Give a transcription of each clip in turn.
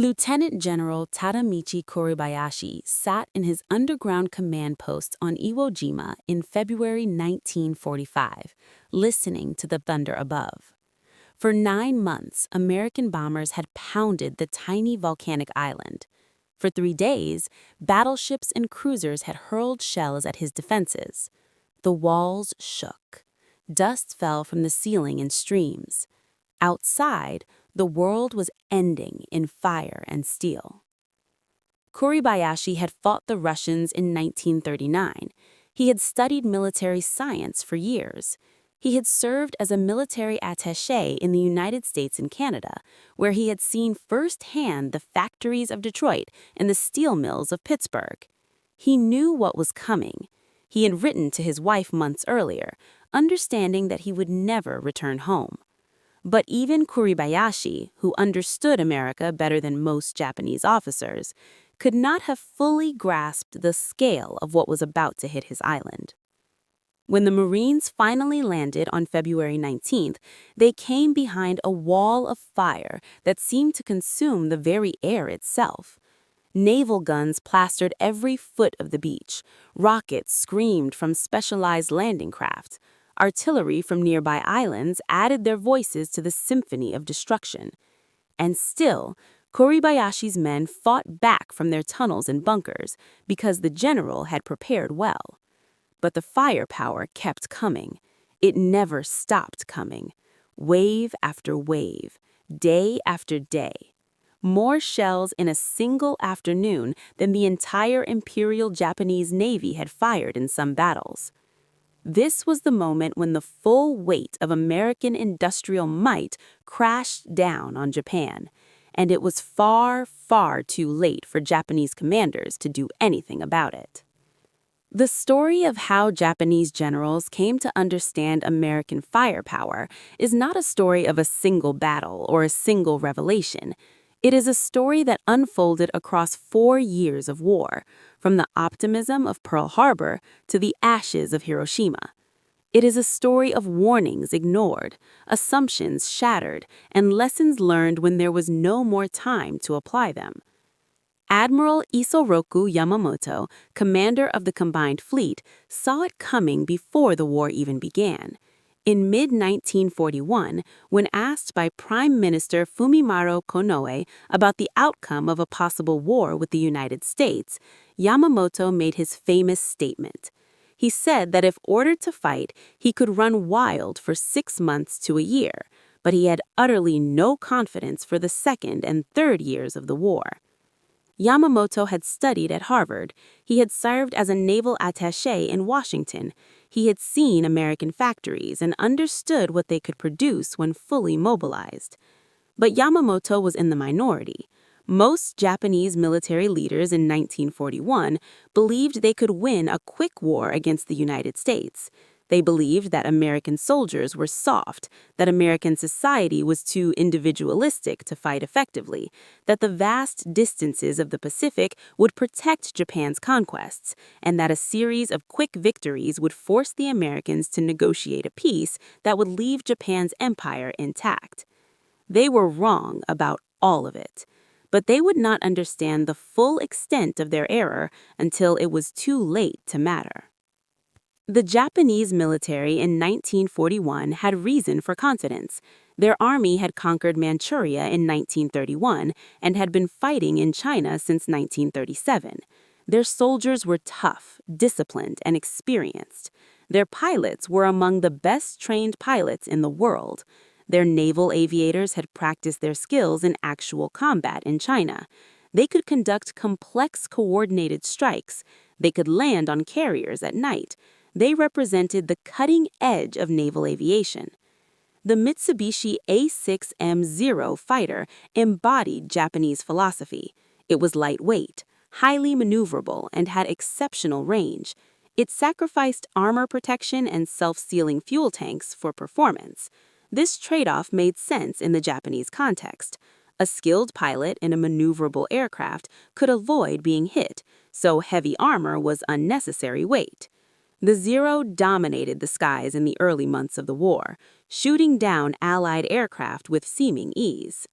Lieutenant General Tadamichi Kuribayashi sat in his underground command post on Iwo Jima in February 1945, listening to the thunder above. For 9 months, American bombers had pounded the tiny volcanic island. For 3 days, battleships and cruisers had hurled shells at his defenses. The walls shook. Dust fell from the ceiling in streams. Outside, the world was ending in fire and steel. Kuribayashi had fought the Russians in 1939. He had studied military science for years. He had served as a military attaché in the United States and Canada, where he had seen firsthand the factories of Detroit and the steel mills of Pittsburgh. He knew what was coming. He had written to his wife months earlier, understanding that he would never return home. But even Kuribayashi, who understood America better than most Japanese officers, could not have fully grasped the scale of what was about to hit his island. When the Marines finally landed on February 19th, they came behind a wall of fire that seemed to consume the very air itself. Naval guns plastered every foot of the beach. Rockets screamed from specialized landing craft. Artillery from nearby islands added their voices to the symphony of destruction. And still, Kuribayashi's men fought back from their tunnels and bunkers because the general had prepared well. But the firepower kept coming. It never stopped coming. Wave after wave, day after day. More shells in a single afternoon than the entire Imperial Japanese Navy had fired in some battles. This was the moment when the full weight of American industrial might crashed down on Japan, and it was far, far too late for Japanese commanders to do anything about it. The story of how Japanese generals came to understand American firepower is not a story of a single battle or a single revelation. It is a story that unfolded across 4 years of war, from the optimism of Pearl Harbor to the ashes of Hiroshima. It is a story of warnings ignored, assumptions shattered, and lessons learned when there was no more time to apply them. Admiral Yamamoto, commander of the combined fleet, saw it coming before the war even began. In mid-1941, when asked by Prime Minister Fumimaro Konoe about the outcome of a possible war with the United States, Yamamoto made his famous statement. He said that if ordered to fight, he could run wild for 6 months to a year, but he had utterly no confidence for the second and third years of the war. Yamamoto had studied at Harvard. He had served as a naval attaché in Washington. He had seen American factories and understood what they could produce when fully mobilized. But Yamamoto was in the minority. Most Japanese military leaders in 1941 believed they could win a quick war against the United States. They believed that American soldiers were soft, that American society was too individualistic to fight effectively, that the vast distances of the Pacific would protect Japan's conquests, and that a series of quick victories would force the Americans to negotiate a peace that would leave Japan's empire intact. They were wrong about all of it, but they would not understand the full extent of their error until it was too late to matter. The Japanese military in 1941 had reason for confidence. Their army had conquered Manchuria in 1931 and had been fighting in China since 1937. Their soldiers were tough, disciplined, and experienced. Their pilots were among the best-trained pilots in the world. Their naval aviators had practiced their skills in actual combat in China. They could conduct complex coordinated strikes. They could land on carriers at night. They represented the cutting edge of naval aviation. The Mitsubishi A6M0 fighter embodied Japanese philosophy. It was lightweight, highly maneuverable, and had exceptional range. It sacrificed armor protection and self-sealing fuel tanks for performance. This trade-off made sense in the Japanese context. A skilled pilot in a maneuverable aircraft could avoid being hit, so heavy armor was unnecessary weight. The Zero dominated the skies in the early months of the war, shooting down Allied aircraft with seeming ease.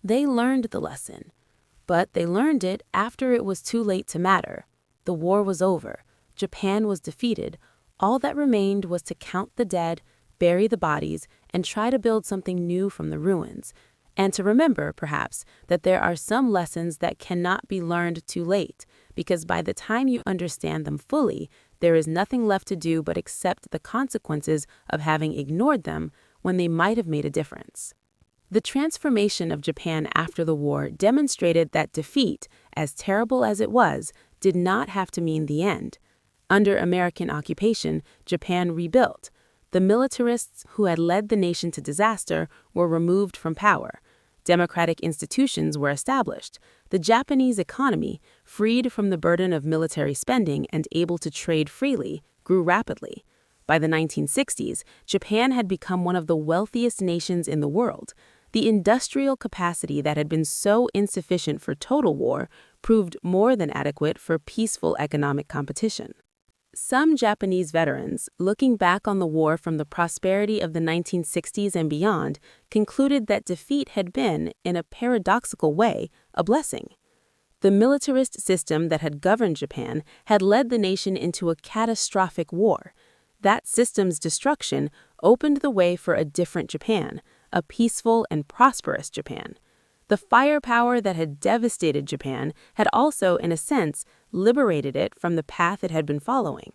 They learned the lesson, but they learned it after it was too late to matter. The war was over. Japan was defeated. All that remained was to count the dead, bury the bodies, and try to build something new from the ruins. And to remember, perhaps, that there are some lessons that cannot be learned too late, because by the time you understand them fully, there is nothing left to do but accept the consequences of having ignored them when they might have made a difference. The transformation of Japan after the war demonstrated that defeat, as terrible as it was, did not have to mean the end. Under American occupation, Japan rebuilt. The militarists who had led the nation to disaster were removed from power. Democratic institutions were established. The Japanese economy, freed from the burden of military spending and able to trade freely, grew rapidly. By the 1960s, Japan had become one of the wealthiest nations in the world. The industrial capacity that had been so insufficient for total war proved more than adequate for peaceful economic competition. Some Japanese veterans, looking back on the war from the prosperity of the 1960s and beyond, concluded that defeat had been, in a paradoxical way, a blessing. The militarist system that had governed Japan had led the nation into a catastrophic war. That system's destruction opened the way for a different Japan, a peaceful and prosperous Japan. The firepower that had devastated Japan had also, in a sense, liberated it from the path it had been following.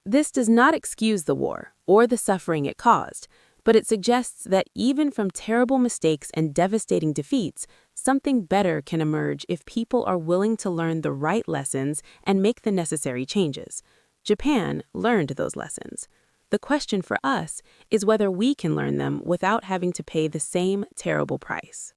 This does not excuse the war or the suffering it caused, but it suggests that even from terrible mistakes and devastating defeats, something better can emerge if people are willing to learn the right lessons and make the necessary changes. Japan learned those lessons. The question for us is whether we can learn them without having to pay the same terrible price.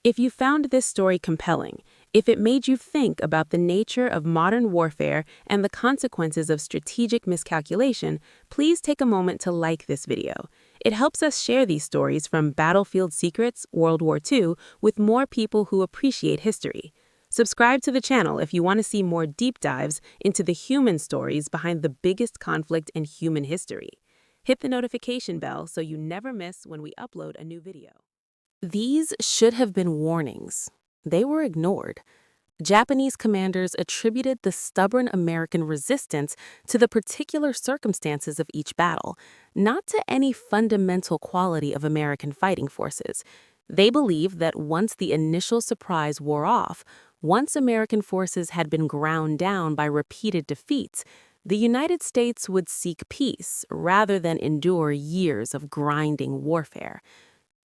If you found this story compelling, if it made you think about the nature of modern warfare and the consequences of strategic miscalculation, please take a moment to like this video. It helps us share these stories from Battlefield Secrets, World War II, with more people who appreciate history. Subscribe to the channel if you want to see more deep dives into the human stories behind the biggest conflict in human history. Hit the notification bell so you never miss when we upload a new video. These should have been warnings. They were ignored. Japanese commanders attributed the stubborn American resistance to the particular circumstances of each battle, not to any fundamental quality of American fighting forces. They believed that once the initial surprise wore off, once American forces had been ground down by repeated defeats, the United States would seek peace rather than endure years of grinding warfare.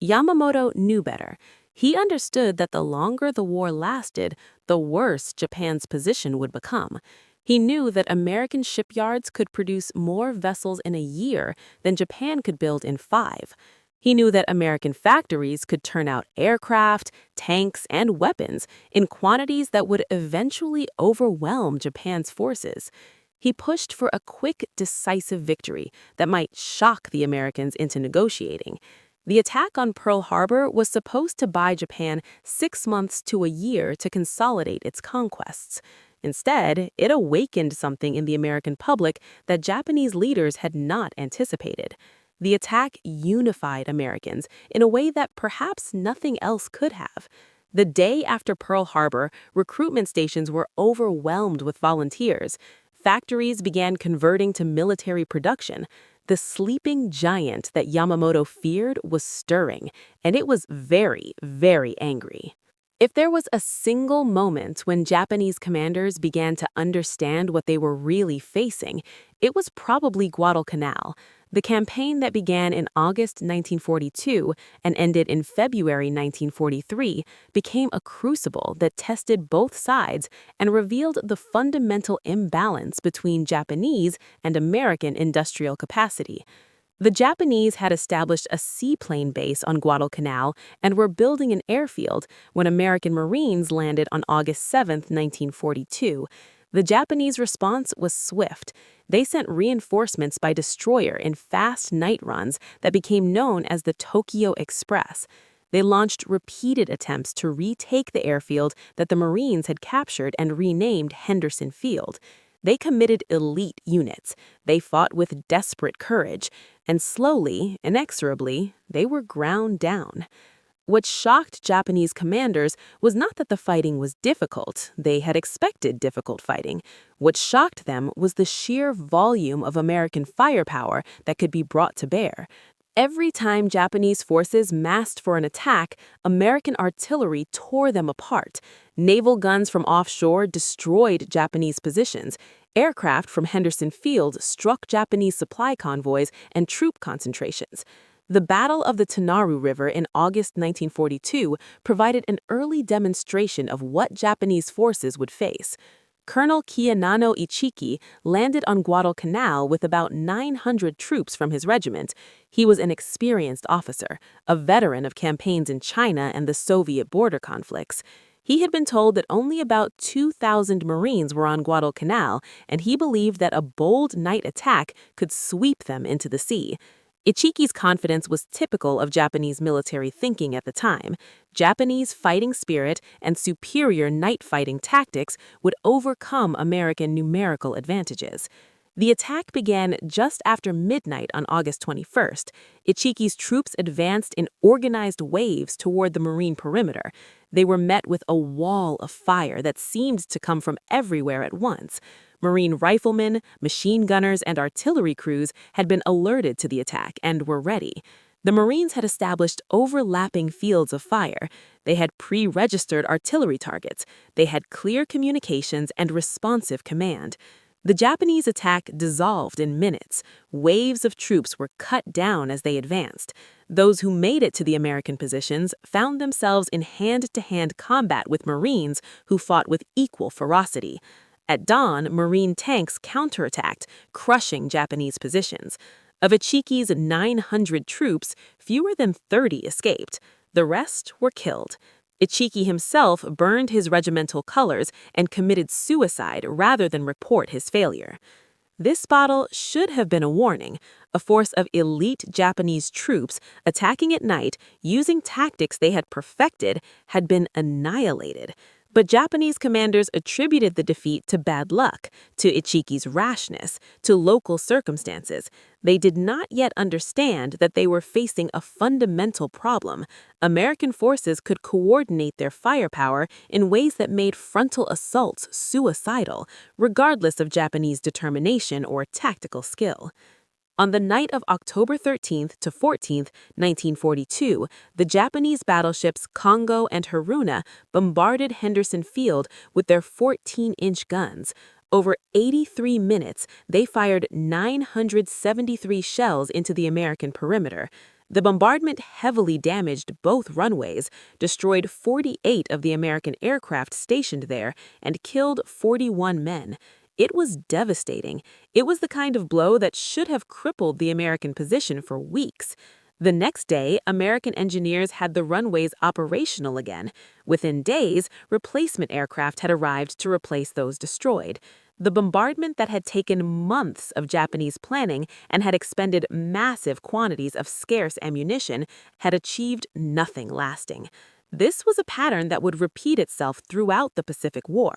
Yamamoto knew better. He understood that the longer the war lasted, the worse Japan's position would become. He knew that American shipyards could produce more vessels in a year than Japan could build in 5. He knew that American factories could turn out aircraft, tanks, and weapons in quantities that would eventually overwhelm Japan's forces. He pushed for a quick, decisive victory that might shock the Americans into negotiating. The attack on Pearl Harbor was supposed to buy Japan 6 months to a year to consolidate its conquests. Instead, it awakened something in the American public that Japanese leaders had not anticipated. The attack unified Americans in a way that perhaps nothing else could have. The day after Pearl Harbor, recruitment stations were overwhelmed with volunteers. Factories began converting to military production. The sleeping giant that Yamamoto feared was stirring, and it was very, very angry. If there was a single moment when Japanese commanders began to understand what they were really facing, it was probably Guadalcanal. The campaign that began in August 1942 and ended in February 1943 became a crucible that tested both sides and revealed the fundamental imbalance between Japanese and American industrial capacity. The Japanese had established a seaplane base on Guadalcanal and were building an airfield when American Marines landed on August 7, 1942. The Japanese response was swift. They sent reinforcements by destroyer in fast night runs that became known as the Tokyo Express. They launched repeated attempts to retake the airfield that the Marines had captured and renamed Henderson Field. They committed elite units. They fought with desperate courage, and slowly, inexorably, they were ground down. What shocked Japanese commanders was not that the fighting was difficult. They had expected difficult fighting. What shocked them was the sheer volume of American firepower that could be brought to bear. Every time Japanese forces massed for an attack, American artillery tore them apart. Naval guns from offshore destroyed Japanese positions. Aircraft from Henderson Field struck Japanese supply convoys and troop concentrations. The Battle of the Tanaru River in August 1942 provided an early demonstration of what Japanese forces would face. Colonel Kiyanano Ichiki landed on Guadalcanal with about 900 troops from his regiment. He was an experienced officer, a veteran of campaigns in China and the Soviet border conflicts. He had been told that only about 2,000 Marines were on Guadalcanal, and he believed that a bold night attack could sweep them into the sea. Ichiki's confidence was typical of Japanese military thinking at the time. Japanese fighting spirit and superior night fighting tactics would overcome American numerical advantages. The attack began just after midnight on August 21st. Ichiki's troops advanced in organized waves toward the Marine perimeter. They were met with a wall of fire that seemed to come from everywhere at once. Marine riflemen, machine gunners, and artillery crews had been alerted to the attack and were ready. The Marines had established overlapping fields of fire. They had pre-registered artillery targets. They had clear communications and responsive command. The Japanese attack dissolved in minutes. Waves of troops were cut down as they advanced. Those who made it to the American positions found themselves in hand-to-hand combat with Marines who fought with equal ferocity. At dawn, Marine tanks counterattacked, crushing Japanese positions. Of Ichiki's 900 troops, fewer than 30 escaped. The rest were killed. Ichiki himself burned his regimental colors and committed suicide rather than report his failure. This battle should have been a warning. A force of elite Japanese troops attacking at night using tactics they had perfected had been annihilated. But Japanese commanders attributed the defeat to bad luck, to Ichiki's rashness, to local circumstances. They did not yet understand that they were facing a fundamental problem. American forces could coordinate their firepower in ways that made frontal assaults suicidal, regardless of Japanese determination or tactical skill. On the night of October 13th to 14th, 1942, the Japanese battleships Kongo and Haruna bombarded Henderson Field with their 14-inch guns. Over 83 minutes, they fired 973 shells into the American perimeter. The bombardment heavily damaged both runways, destroyed 48 of the American aircraft stationed there, and killed 41 men. It was devastating. It was the kind of blow that should have crippled the American position for weeks. The next day, American engineers had the runways operational again. Within days, replacement aircraft had arrived to replace those destroyed. The bombardment that had taken months of Japanese planning and had expended massive quantities of scarce ammunition had achieved nothing lasting. This was a pattern that would repeat itself throughout the Pacific War.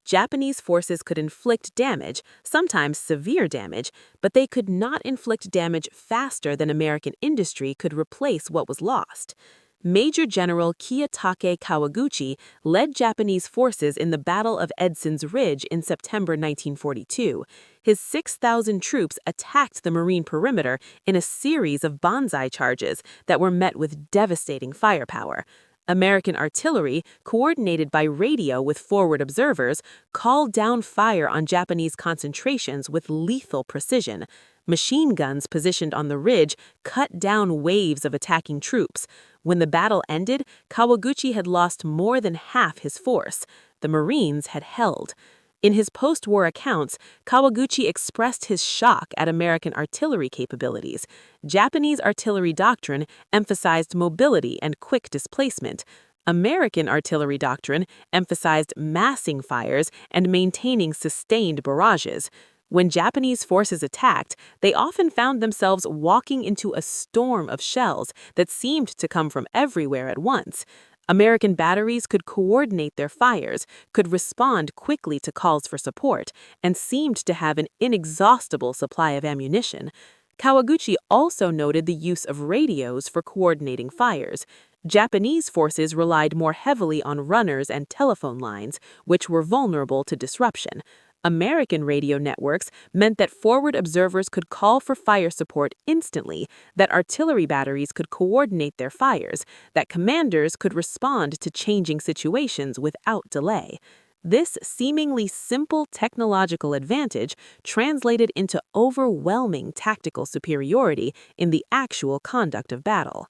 Japanese forces could inflict damage, sometimes severe damage, but they could not inflict damage faster than American industry could replace what was lost. Major General Kiyotake Kawaguchi led Japanese forces in the Battle of Edson's Ridge in September 1942. His 6,000 troops attacked the Marine perimeter in a series of banzai charges that were met with devastating firepower. American artillery, coordinated by radio with forward observers, called down fire on Japanese concentrations with lethal precision. Machine guns positioned on the ridge cut down waves of attacking troops. When the battle ended, Kawaguchi had lost more than half his force. The Marines had held. In his post-war accounts, Kawaguchi expressed his shock at American artillery capabilities. Japanese artillery doctrine emphasized mobility and quick displacement. American artillery doctrine emphasized massing fires and maintaining sustained barrages. When Japanese forces attacked, they often found themselves walking into a storm of shells that seemed to come from everywhere at once. American batteries could coordinate their fires, could respond quickly to calls for support, and seemed to have an inexhaustible supply of ammunition. Kawaguchi also noted the use of radios for coordinating fires. Japanese forces relied more heavily on runners and telephone lines, which were vulnerable to disruption. American radio networks meant that forward observers could call for fire support instantly, that artillery batteries could coordinate their fires, that commanders could respond to changing situations without delay. This seemingly simple technological advantage translated into overwhelming tactical superiority in the actual conduct of battle.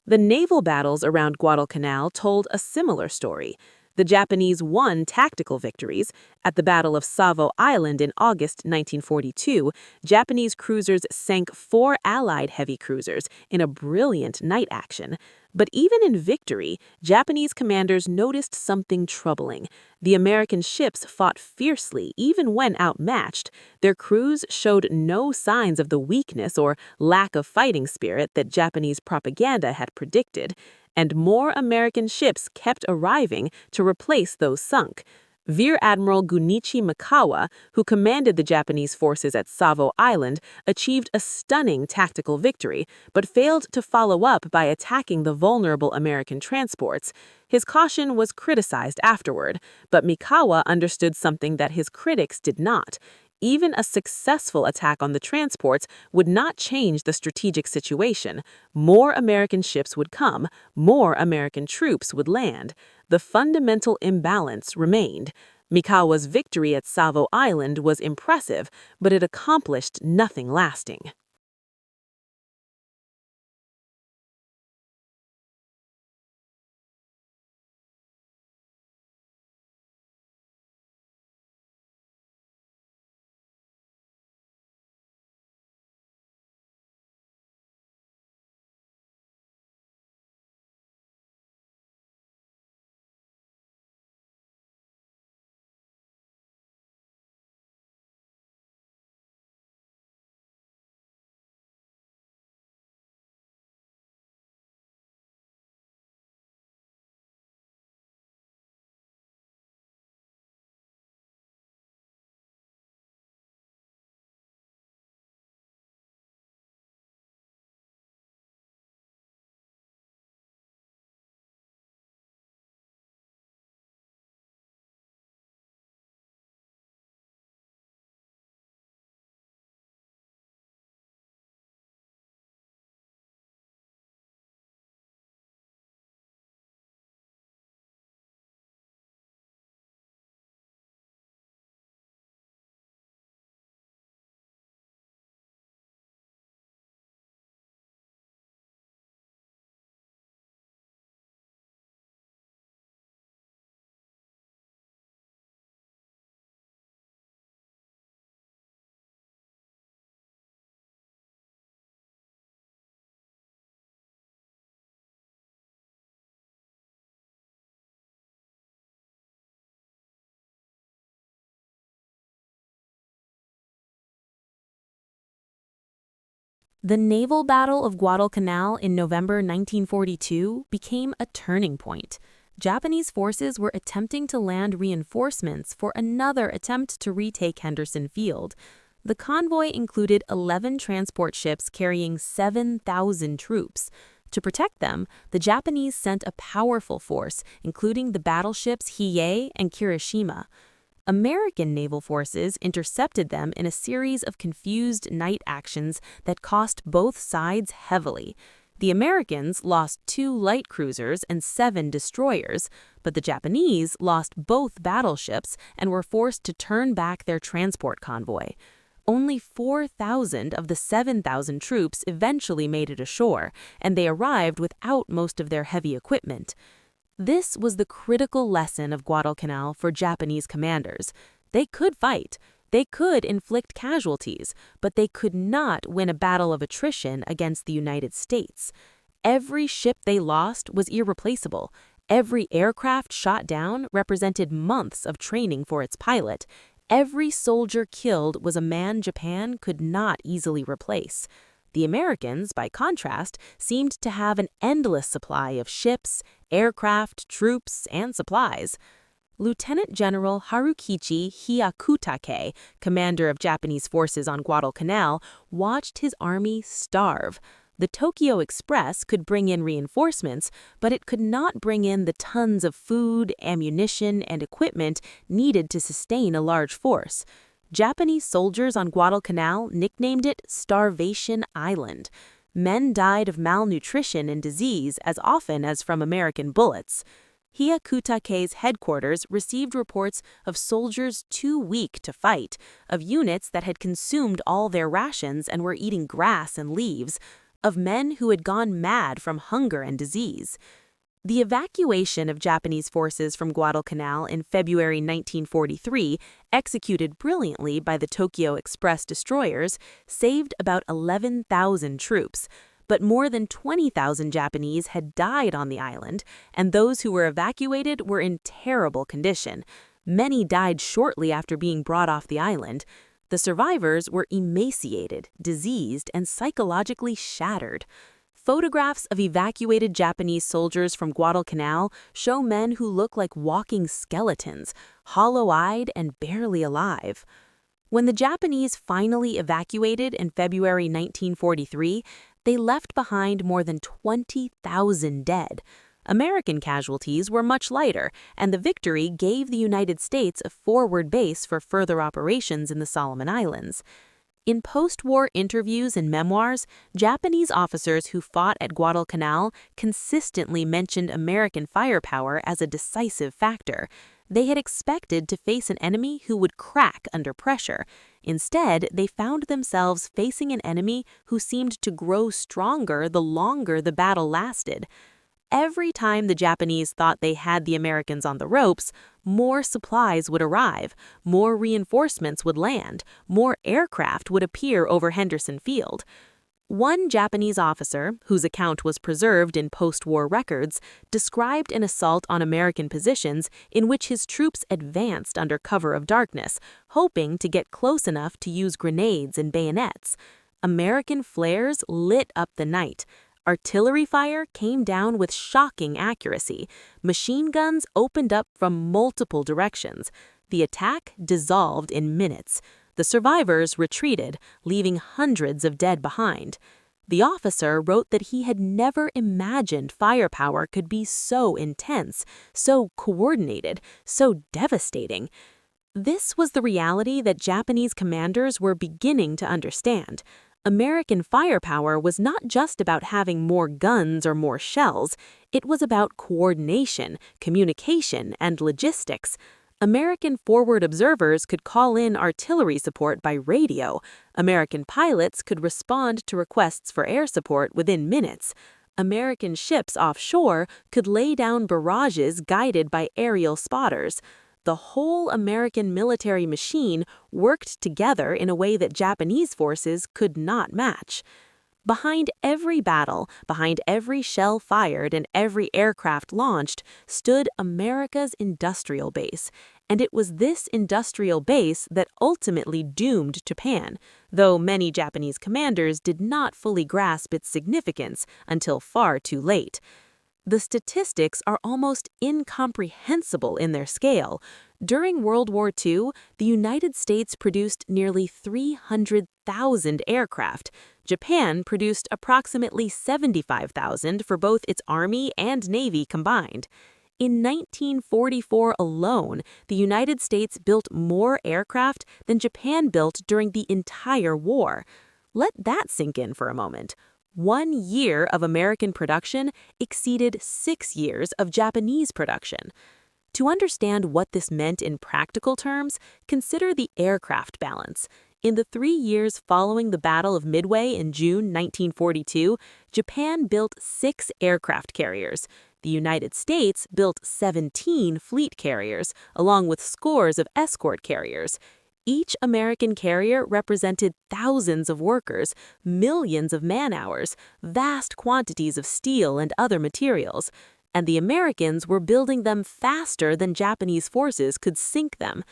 The naval battles around Guadalcanal told a similar story. The Japanese won tactical victories. At the Battle of Savo Island in August 1942, Japanese cruisers sank 4 Allied heavy cruisers in a brilliant night action. But even in victory, Japanese commanders noticed something troubling. The American ships fought fiercely even when outmatched. Their crews showed no signs of the weakness or lack of fighting spirit that Japanese propaganda had predicted. And more American ships kept arriving to replace those sunk. Rear Admiral Gunichi Mikawa, who commanded the Japanese forces at Savo Island, achieved a stunning tactical victory, but failed to follow up by attacking the vulnerable American transports. His caution was criticized afterward, but Mikawa understood something that his critics did not. Even a successful attack on the transports would not change the strategic situation. More American ships would come, more American troops would land. The fundamental imbalance remained. Mikawa's victory at Savo Island was impressive, but it accomplished nothing lasting. The naval battle of Guadalcanal in November 1942 became a turning point. Japanese forces were attempting to land reinforcements for another attempt to retake Henderson Field. The convoy included 11 transport ships carrying 7,000 troops. To protect them, the Japanese sent a powerful force, including the battleships Hiei and Kirishima. American naval forces intercepted them in a series of confused night actions that cost both sides heavily. The Americans lost 2 light cruisers and 7 destroyers, but the Japanese lost both battleships and were forced to turn back their transport convoy. Only 4,000 of the 7,000 troops eventually made it ashore, and they arrived without most of their heavy equipment. This was the critical lesson of Guadalcanal for Japanese commanders. They could fight, they could inflict casualties, but they could not win a battle of attrition against the United States. Every ship they lost was irreplaceable. Every aircraft shot down represented months of training for its pilot. Every soldier killed was a man Japan could not easily replace. The Americans, by contrast, seemed to have an endless supply of ships, aircraft, troops, and supplies. Lieutenant General Harukichi Hyakutake, commander of Japanese forces on Guadalcanal, watched his army starve. The Tokyo Express could bring in reinforcements, but it could not bring in the tons of food, ammunition, and equipment needed to sustain a large force. Japanese soldiers on Guadalcanal nicknamed it Starvation Island. Men died of malnutrition and disease as often as from American bullets. Hyakutake's headquarters received reports of soldiers too weak to fight, of units that had consumed all their rations and were eating grass and leaves, of men who had gone mad from hunger and disease. The evacuation of Japanese forces from Guadalcanal in February 1943, executed brilliantly by the Tokyo Express destroyers, saved about 11,000 troops. But more than 20,000 Japanese had died on the island, and those who were evacuated were in terrible condition. Many died shortly after being brought off the island. The survivors were emaciated, diseased, and psychologically shattered. Photographs of evacuated Japanese soldiers from Guadalcanal show men who look like walking skeletons, hollow-eyed and barely alive. When the Japanese finally evacuated in February 1943, they left behind more than 20,000 dead. American casualties were much lighter, and the victory gave the United States a forward base for further operations in the Solomon Islands. In post-war interviews and memoirs, Japanese officers who fought at Guadalcanal consistently mentioned American firepower as a decisive factor. They had expected to face an enemy who would crack under pressure. Instead, they found themselves facing an enemy who seemed to grow stronger the longer the battle lasted. Every time the Japanese thought they had the Americans on the ropes, more supplies would arrive, more reinforcements would land, more aircraft would appear over Henderson Field. One Japanese officer, whose account was preserved in post-war records, described an assault on American positions in which his troops advanced under cover of darkness, hoping to get close enough to use grenades and bayonets. American flares lit up the night. Artillery fire came down with shocking accuracy. Machine guns opened up from multiple directions. The attack dissolved in minutes. The survivors retreated, leaving hundreds of dead behind. The officer wrote that he had never imagined firepower could be so intense, so coordinated, so devastating. This was the reality that Japanese commanders were beginning to understand. American firepower was not just about having more guns or more shells. It was about coordination, communication, and logistics. American forward observers could call in artillery support by radio. American pilots could respond to requests for air support within minutes. American ships offshore could lay down barrages guided by aerial spotters. The whole American military machine worked together in a way that Japanese forces could not match. Behind every battle, behind every shell fired and every aircraft launched, stood America's industrial base. And it was this industrial base that ultimately doomed Japan, though many Japanese commanders did not fully grasp its significance until far too late. The statistics are almost incomprehensible in their scale. During World War II, the United States produced nearly 300,000 aircraft. Japan produced approximately 75,000 for both its Army and Navy combined. In 1944 alone, the United States built more aircraft than Japan built during the entire war. Let that sink in for a moment. 1 year of American production exceeded 6 years of Japanese production. To understand what this meant in practical terms, consider the aircraft balance. In the 3 years following the Battle of Midway in June 1942, Japan built 6 aircraft carriers. The United States built 17 fleet carriers, along with scores of escort carriers. Each American carrier represented thousands of workers, millions of man-hours, vast quantities of steel and other materials, and the Americans were building them faster than Japanese forces could sink them.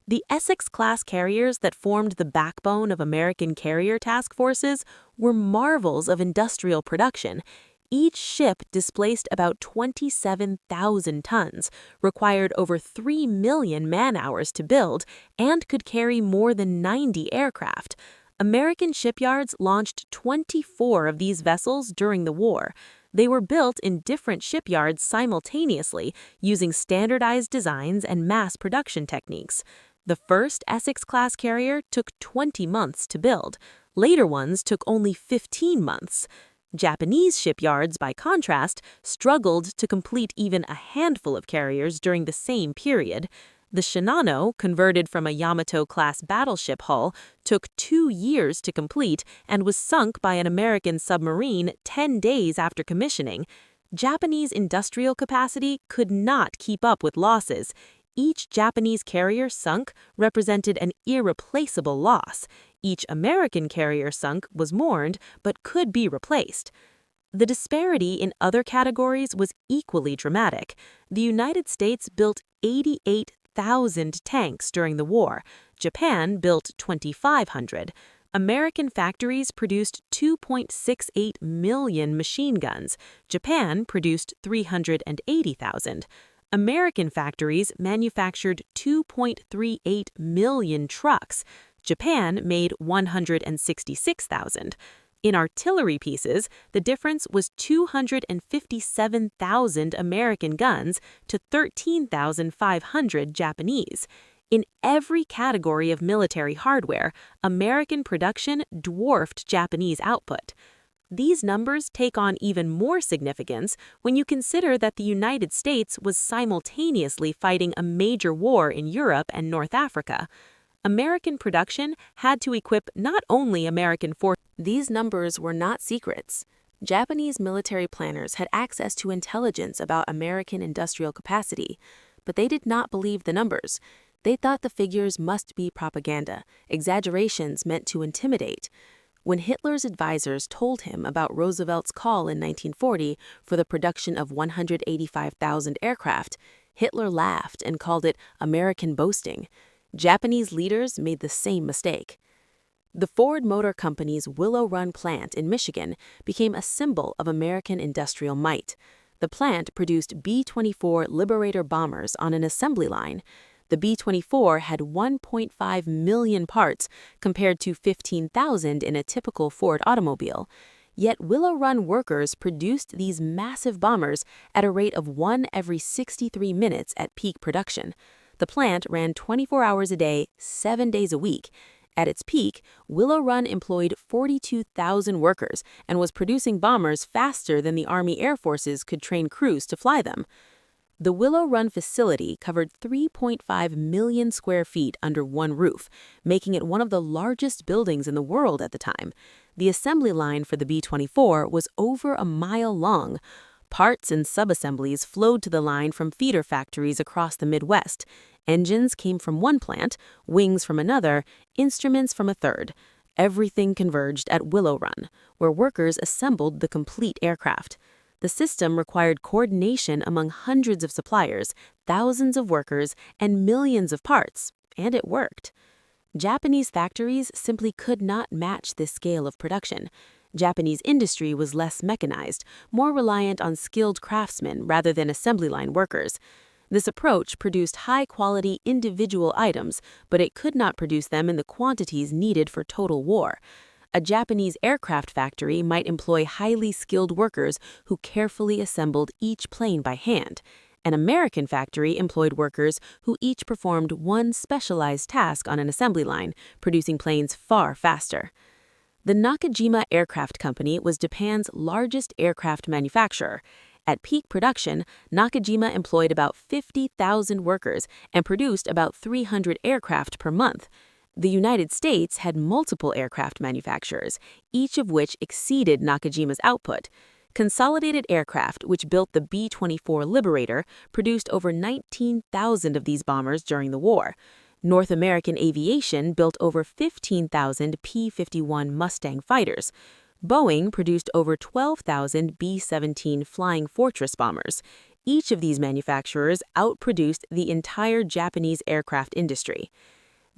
The Essex-class carriers that formed the backbone of American carrier task forces were marvels of industrial production. Each ship displaced about 27,000 tons, required over 3 million man-hours to build, and could carry more than 90 aircraft. American shipyards launched 24 of these vessels during the war. They were built in different shipyards simultaneously, using standardized designs and mass production techniques. The first Essex-class carrier took 20 months to build. Later ones took only 15 months. Japanese shipyards, by contrast, struggled to complete even a handful of carriers during the same period. The Shinano, converted from a Yamato-class battleship hull, took 2 years to complete and was sunk by an American submarine 10 days after commissioning. Japanese industrial capacity could not keep up with losses. Each Japanese carrier sunk represented an irreplaceable loss. Each American carrier sunk was mourned but could be replaced. The disparity in other categories was equally dramatic. The United States built 88,000 tanks during the war. Japan built 2,500. American factories produced 2.68 million machine guns. Japan produced 380,000. American factories manufactured 2.38 million trucks. Japan made 166,000. In artillery pieces, the difference was 257,000 American guns to 13,500 Japanese. In every category of military hardware, American production dwarfed Japanese output. These numbers take on even more significance when you consider that the United States was simultaneously fighting a major war in Europe and North Africa. American production had to equip not only American forces. These numbers were not secrets. Japanese military planners had access to intelligence about American industrial capacity, but they did not believe the numbers. They thought the figures must be propaganda, exaggerations meant to intimidate. When Hitler's advisors told him about Roosevelt's call in 1940 for the production of 185,000 aircraft, Hitler laughed and called it American boasting. Japanese leaders made the same mistake. The Ford Motor Company's Willow Run plant in Michigan became a symbol of American industrial might. The plant produced B-24 Liberator bombers on an assembly line. The B-24 had 1.5 million parts compared to 15,000 in a typical Ford automobile. Yet Willow Run workers produced these massive bombers at a rate of 1 every 63 minutes at peak production. The plant ran 24 hours a day, 7 days a week. At its peak, Willow Run employed 42,000 workers and was producing bombers faster than the Army Air Forces could train crews to fly them. The Willow Run facility covered 3.5 million square feet under one roof, making it one of the largest buildings in the world at the time. The assembly line for the B-24 was over a mile long. Parts and subassemblies flowed to the line from feeder factories across the Midwest. Engines came from one plant, wings from another, instruments from a third. Everything converged at Willow Run, where workers assembled the complete aircraft. The system required coordination among hundreds of suppliers, thousands of workers, and millions of parts, and it worked. Japanese factories simply could not match this scale of production. Japanese industry was less mechanized, more reliant on skilled craftsmen rather than assembly line workers. This approach produced high-quality individual items, but it could not produce them in the quantities needed for total war. A Japanese aircraft factory might employ highly skilled workers who carefully assembled each plane by hand. An American factory employed workers who each performed one specialized task on an assembly line, producing planes far faster. The Nakajima Aircraft Company was Japan's largest aircraft manufacturer. At peak production, Nakajima employed about 50,000 workers and produced about 300 aircraft per month. The United States had multiple aircraft manufacturers, each of which exceeded Nakajima's output. Consolidated Aircraft, which built the B-24 Liberator, produced over 19,000 of these bombers during the war. North American Aviation built over 15,000 P-51 Mustang fighters. Boeing produced over 12,000 B-17 Flying Fortress bombers. Each of these manufacturers outproduced the entire Japanese aircraft industry.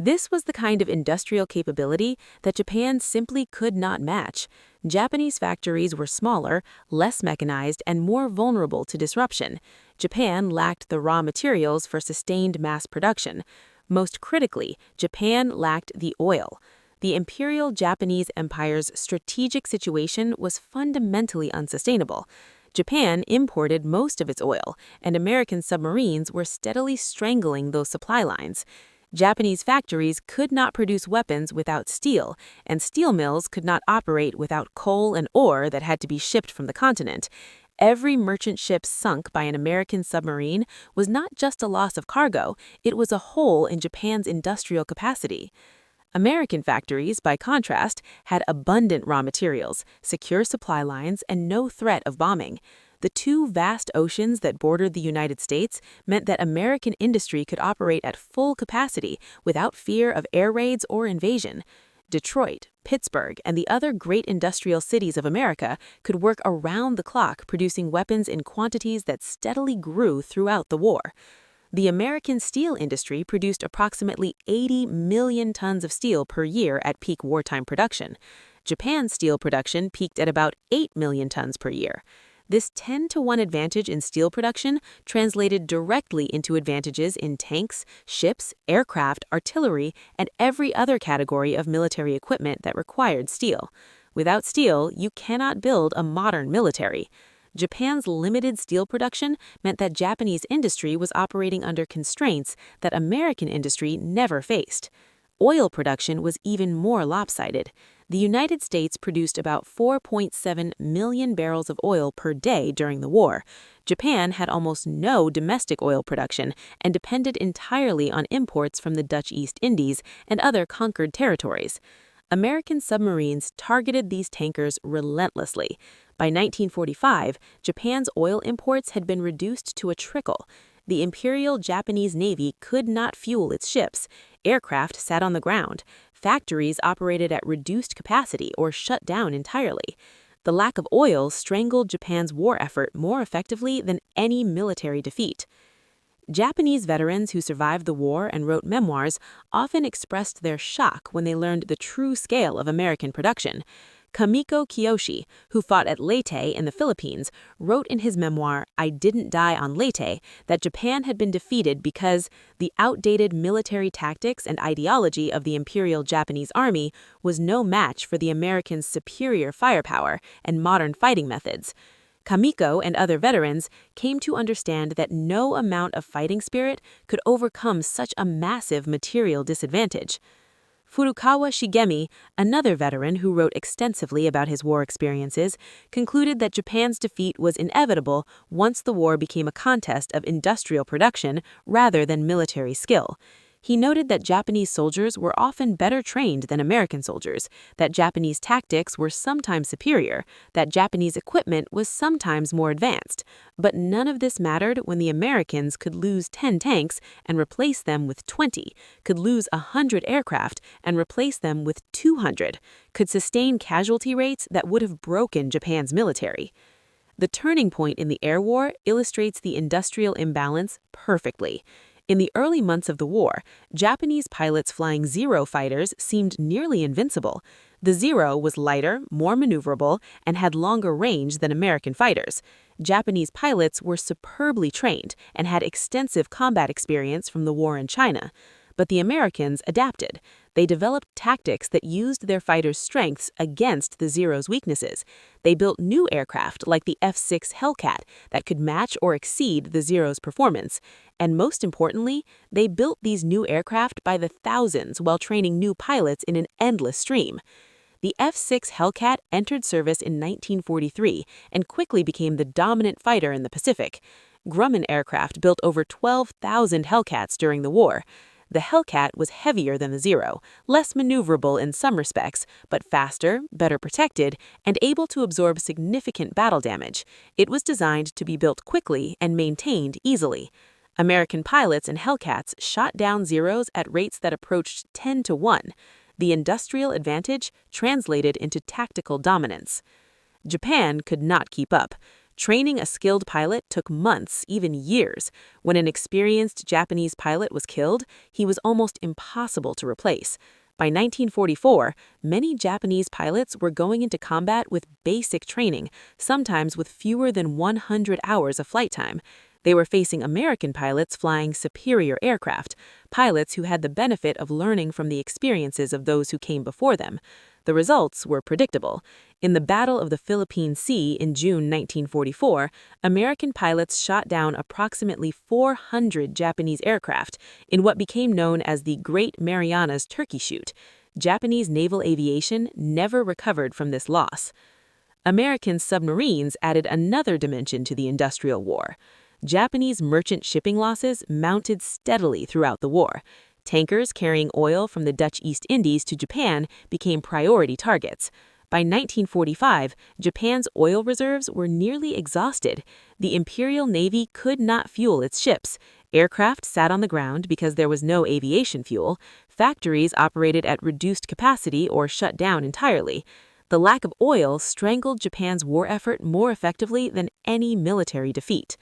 This was the kind of industrial capability that Japan simply could not match. Japanese factories were smaller, less mechanized, and more vulnerable to disruption. Japan lacked the raw materials for sustained mass production. Most critically, Japan lacked the oil. The Imperial Japanese Empire's strategic situation was fundamentally unsustainable. Japan imported most of its oil, and American submarines were steadily strangling those supply lines. Japanese factories could not produce weapons without steel, and steel mills could not operate without coal and ore that had to be shipped from the continent. Every merchant ship sunk by an American submarine was not just a loss of cargo, it was a hole in Japan's industrial capacity. American factories, by contrast, had abundant raw materials, secure supply lines, and no threat of bombing. The two vast oceans that bordered the United States meant that American industry could operate at full capacity without fear of air raids or invasion. Detroit, Pittsburgh, and the other great industrial cities of America could work around the clock producing weapons in quantities that steadily grew throughout the war. The American steel industry produced approximately 80 million tons of steel per year at peak wartime production. Japan's steel production peaked at about 8 million tons per year. This 10-to-1 advantage in steel production translated directly into advantages in tanks, ships, aircraft, artillery, and every other category of military equipment that required steel. Without steel, you cannot build a modern military. Japan's limited steel production meant that Japanese industry was operating under constraints that American industry never faced. Oil production was even more lopsided. The United States produced about 4.7 million barrels of oil per day during the war. Japan had almost no domestic oil production and depended entirely on imports from the Dutch East Indies and other conquered territories. American submarines targeted these tankers relentlessly. By 1945, Japan's oil imports had been reduced to a trickle. The Imperial Japanese Navy could not fuel its ships. Aircraft sat on the ground. Factories operated at reduced capacity or shut down entirely. The lack of oil strangled Japan's war effort more effectively than any military defeat. Japanese veterans who survived the war and wrote memoirs often expressed their shock when they learned the true scale of American production. Kamiko Kiyoshi, who fought at Leyte in the Philippines, wrote in his memoir, I Didn't Die on Leyte, that Japan had been defeated because the outdated military tactics and ideology of the Imperial Japanese Army was no match for the Americans' superior firepower and modern fighting methods. Kamiko and other veterans came to understand that no amount of fighting spirit could overcome such a massive material disadvantage. Furukawa Shigemi, another veteran who wrote extensively about his war experiences, concluded that Japan's defeat was inevitable once the war became a contest of industrial production rather than military skill. He noted that Japanese soldiers were often better trained than American soldiers, that Japanese tactics were sometimes superior, that Japanese equipment was sometimes more advanced. But none of this mattered when the Americans could lose 10 tanks and replace them with 20, could lose 100 aircraft and replace them with 200, could sustain casualty rates that would have broken Japan's military. The turning point in the air war illustrates the industrial imbalance perfectly. In the early months of the war, Japanese pilots flying Zero fighters seemed nearly invincible. The Zero was lighter, more maneuverable, and had longer range than American fighters. Japanese pilots were superbly trained and had extensive combat experience from the war in China. But the Americans adapted. They developed tactics that used their fighters' strengths against the Zero's weaknesses. They built new aircraft like the F-6 Hellcat that could match or exceed the Zero's performance. And most importantly, they built these new aircraft by the thousands while training new pilots in an endless stream. The F-6 Hellcat entered service in 1943 and quickly became the dominant fighter in the Pacific. Grumman aircraft built over 12,000 Hellcats during the war. The Hellcat was heavier than the Zero, less maneuverable in some respects, but faster, better protected, and able to absorb significant battle damage. It was designed to be built quickly and maintained easily. American pilots and Hellcats shot down Zeros at rates that approached 10-to-1. The industrial advantage translated into tactical dominance. Japan could not keep up. Training a skilled pilot took months, even years. When an experienced Japanese pilot was killed, he was almost impossible to replace. By 1944, many Japanese pilots were going into combat with basic training, sometimes with fewer than 100 hours of flight time. They were facing American pilots flying superior aircraft, pilots who had the benefit of learning from the experiences of those who came before them. The results were predictable. In the Battle of the Philippine Sea in June 1944, American pilots shot down approximately 400 Japanese aircraft in what became known as the Great Marianas Turkey Shoot. Japanese naval aviation never recovered from this loss. American submarines added another dimension to the industrial war. Japanese merchant shipping losses mounted steadily throughout the war. Tankers carrying oil from the Dutch East Indies to Japan became priority targets. By 1945, Japan's oil reserves were nearly exhausted. The Imperial Navy could not fuel its ships. Aircraft sat on the ground because there was no aviation fuel. Factories operated at reduced capacity or shut down entirely. The lack of oil strangled Japan's war effort more effectively than any military defeat.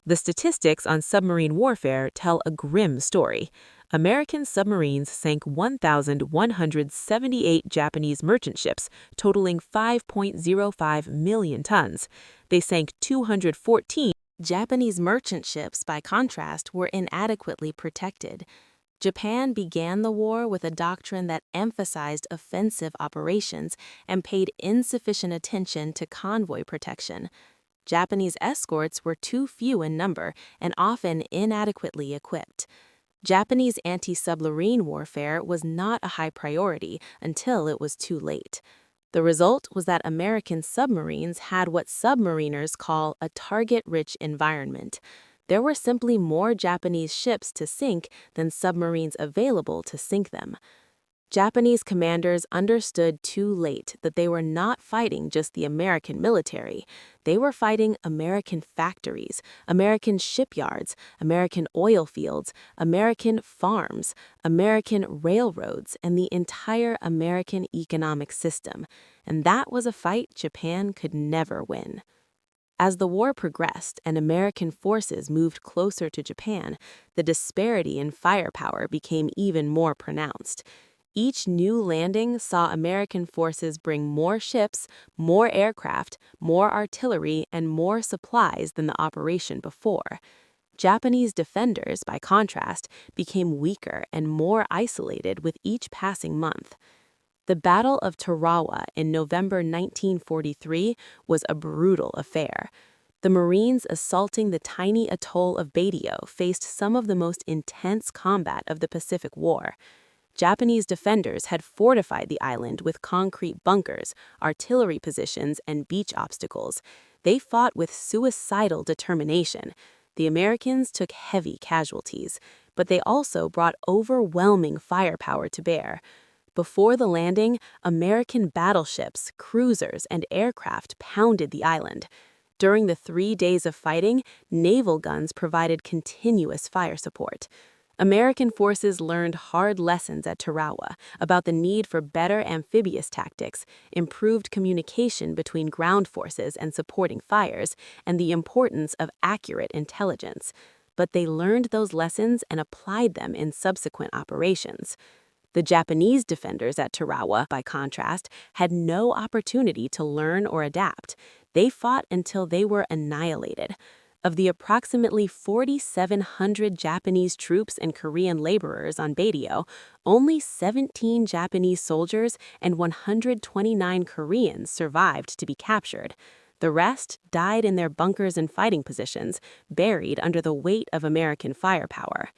The statistics on submarine warfare tell a grim story. American submarines sank 1,178 Japanese merchant ships, totaling 5.05 million tons. They sank 214. Japanese merchant ships, by contrast, were inadequately protected. Japan began the war with a doctrine that emphasized offensive operations and paid insufficient attention to convoy protection. Japanese escorts were too few in number and often inadequately equipped. Japanese anti-submarine warfare was not a high priority until it was too late. The result was that American submarines had what submariners call a target-rich environment. There were simply more Japanese ships to sink than submarines available to sink them. Japanese commanders understood too late that they were not fighting just the American military. They were fighting American factories, American shipyards, American oil fields, American farms, American railroads, and the entire American economic system. And that was a fight Japan could never win. As the war progressed and American forces moved closer to Japan, the disparity in firepower became even more pronounced. Each new landing saw American forces bring more ships, more aircraft, more artillery, and more supplies than the operation before. Japanese defenders, by contrast, became weaker and more isolated with each passing month. The Battle of Tarawa in November 1943 was a brutal affair. The Marines assaulting the tiny atoll of Badio faced some of the most intense combat of the Pacific War. Japanese defenders had fortified the island with concrete bunkers, artillery positions, and beach obstacles. They fought with suicidal determination. The Americans took heavy casualties, but they also brought overwhelming firepower to bear. Before the landing, American battleships, cruisers, and aircraft pounded the island. During the 3 days of fighting, naval guns provided continuous fire support. American forces learned hard lessons at Tarawa about the need for better amphibious tactics, improved communication between ground forces and supporting fires, and the importance of accurate intelligence. But they learned those lessons and applied them in subsequent operations. The Japanese defenders at Tarawa, by contrast, had no opportunity to learn or adapt. They fought until they were annihilated. Of the approximately 4,700 Japanese troops and Korean laborers on Badio, only 17 Japanese soldiers and 129 Koreans survived to be captured. The rest died in their bunkers and fighting positions, buried under the weight of American firepower.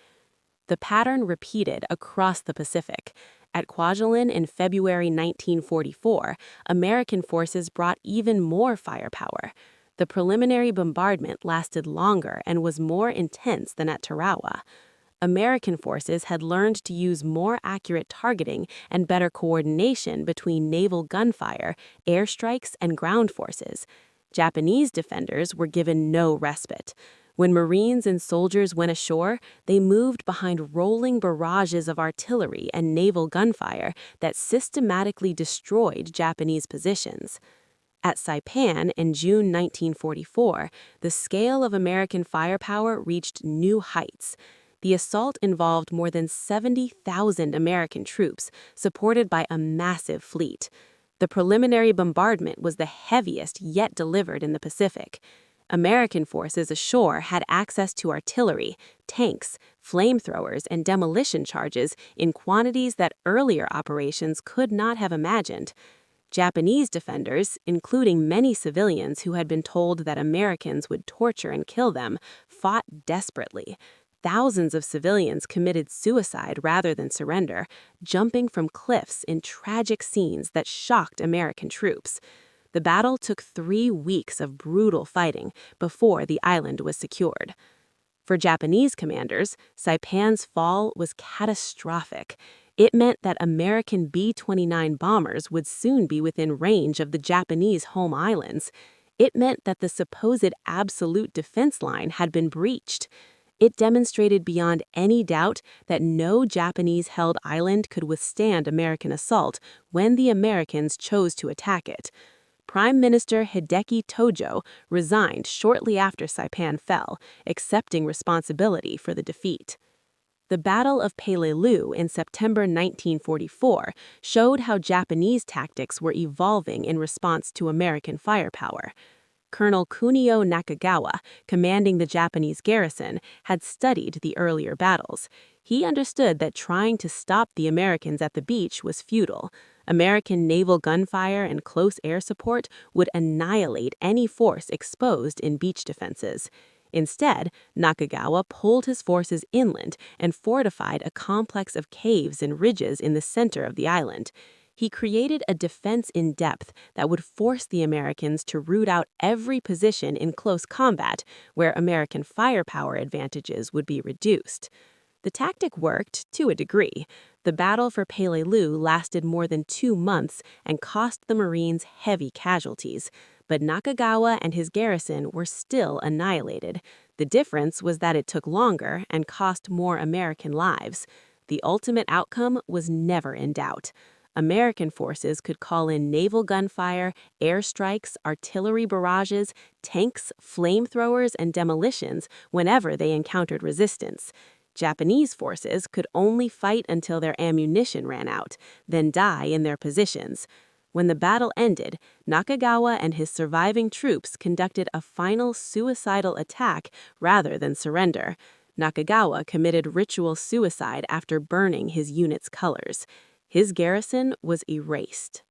The pattern repeated across the Pacific. At Kwajalein in February 1944, American forces brought even more firepower. The preliminary bombardment lasted longer and was more intense than at Tarawa. American forces had learned to use more accurate targeting and better coordination between naval gunfire, airstrikes, and ground forces. Japanese defenders were given no respite. When Marines and soldiers went ashore, they moved behind rolling barrages of artillery and naval gunfire that systematically destroyed Japanese positions. At Saipan in June 1944, the scale of American firepower reached new heights. The assault involved more than 70,000 American troops, supported by a massive fleet. The preliminary bombardment was the heaviest yet delivered in the Pacific. American forces ashore had access to artillery, tanks, flamethrowers, and demolition charges in quantities that earlier operations could not have imagined. Japanese defenders, including many civilians who had been told that Americans would torture and kill them, fought desperately. Thousands of civilians committed suicide rather than surrender, jumping from cliffs in tragic scenes that shocked American troops. The battle took 3 weeks of brutal fighting before the island was secured. For Japanese commanders, Saipan's fall was catastrophic. It meant that American B-29 bombers would soon be within range of the Japanese home islands. It meant that the supposed absolute defense line had been breached. It demonstrated beyond any doubt that no Japanese-held island could withstand American assault when the Americans chose to attack it. Prime Minister Hideki Tojo resigned shortly after Saipan fell, accepting responsibility for the defeat. The Battle of Peleliu in September 1944 showed how Japanese tactics were evolving in response to American firepower. Colonel Kunio Nakagawa, commanding the Japanese garrison, had studied the earlier battles. He understood that trying to stop the Americans at the beach was futile. American naval gunfire and close air support would annihilate any force exposed in beach defenses. Instead, Nakagawa pulled his forces inland and fortified a complex of caves and ridges in the center of the island. He created a defense in depth that would force the Americans to root out every position in close combat where American firepower advantages would be reduced. The tactic worked to a degree. The battle for Peleliu lasted more than 2 months and cost the Marines heavy casualties, but Nakagawa and his garrison were still annihilated. The difference was that it took longer and cost more American lives. The ultimate outcome was never in doubt. American forces could call in naval gunfire, airstrikes, artillery barrages, tanks, flamethrowers, and demolitions whenever they encountered resistance. Japanese forces could only fight until their ammunition ran out, then die in their positions. When the battle ended, Nakagawa and his surviving troops conducted a final suicidal attack rather than surrender. Nakagawa committed ritual suicide after burning his unit's colors. His garrison was erased.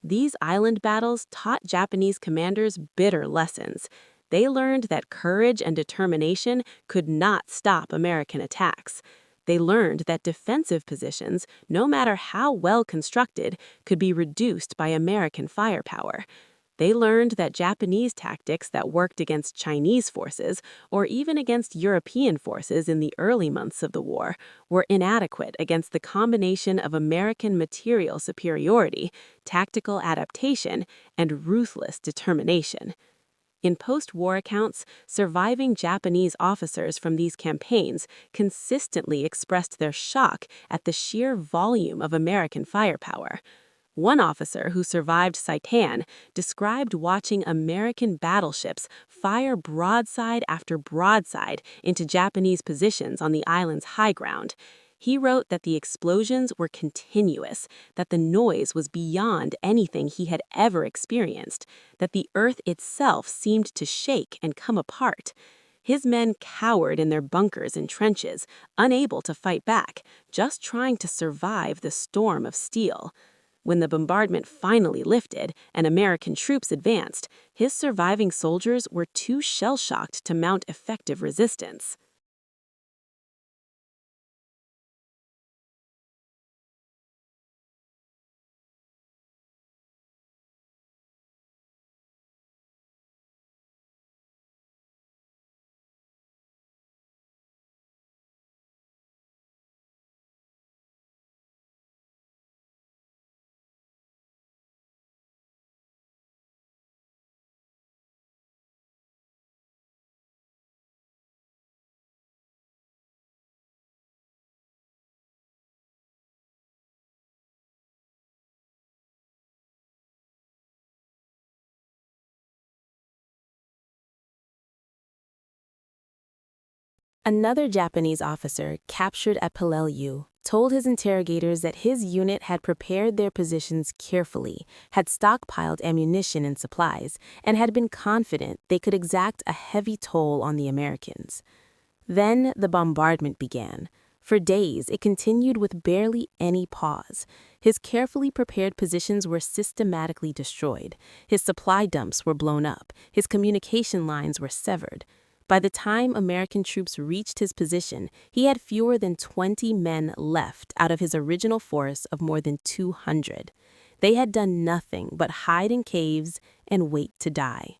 These island battles taught Japanese commanders bitter lessons. They learned that courage and determination could not stop American attacks. They learned that defensive positions, no matter how well constructed, could be reduced by American firepower. They learned that Japanese tactics that worked against Chinese forces, or even against European forces in the early months of the war, were inadequate against the combination of American material superiority, tactical adaptation, and ruthless determination. In post-war accounts, surviving Japanese officers from these campaigns consistently expressed their shock at the sheer volume of American firepower. One officer who survived Saipan described watching American battleships fire broadside after broadside into Japanese positions on the island's high ground. He wrote that the explosions were continuous, that the noise was beyond anything he had ever experienced, that the earth itself seemed to shake and come apart. His men cowered in their bunkers and trenches, unable to fight back, just trying to survive the storm of steel. When the bombardment finally lifted and American troops advanced, his surviving soldiers were too shell-shocked to mount effective resistance. Another Japanese officer captured at Peleliu told his interrogators that his unit had prepared their positions carefully, had stockpiled ammunition and supplies, and had been confident they could exact a heavy toll on the Americans. Then the bombardment began. For days, it continued with barely any pause. His carefully prepared positions were systematically destroyed. His supply dumps were blown up. His communication lines were severed. By the time American troops reached his position, he had fewer than 20 men left out of his original force of more than 200. They had done nothing but hide in caves and wait to die.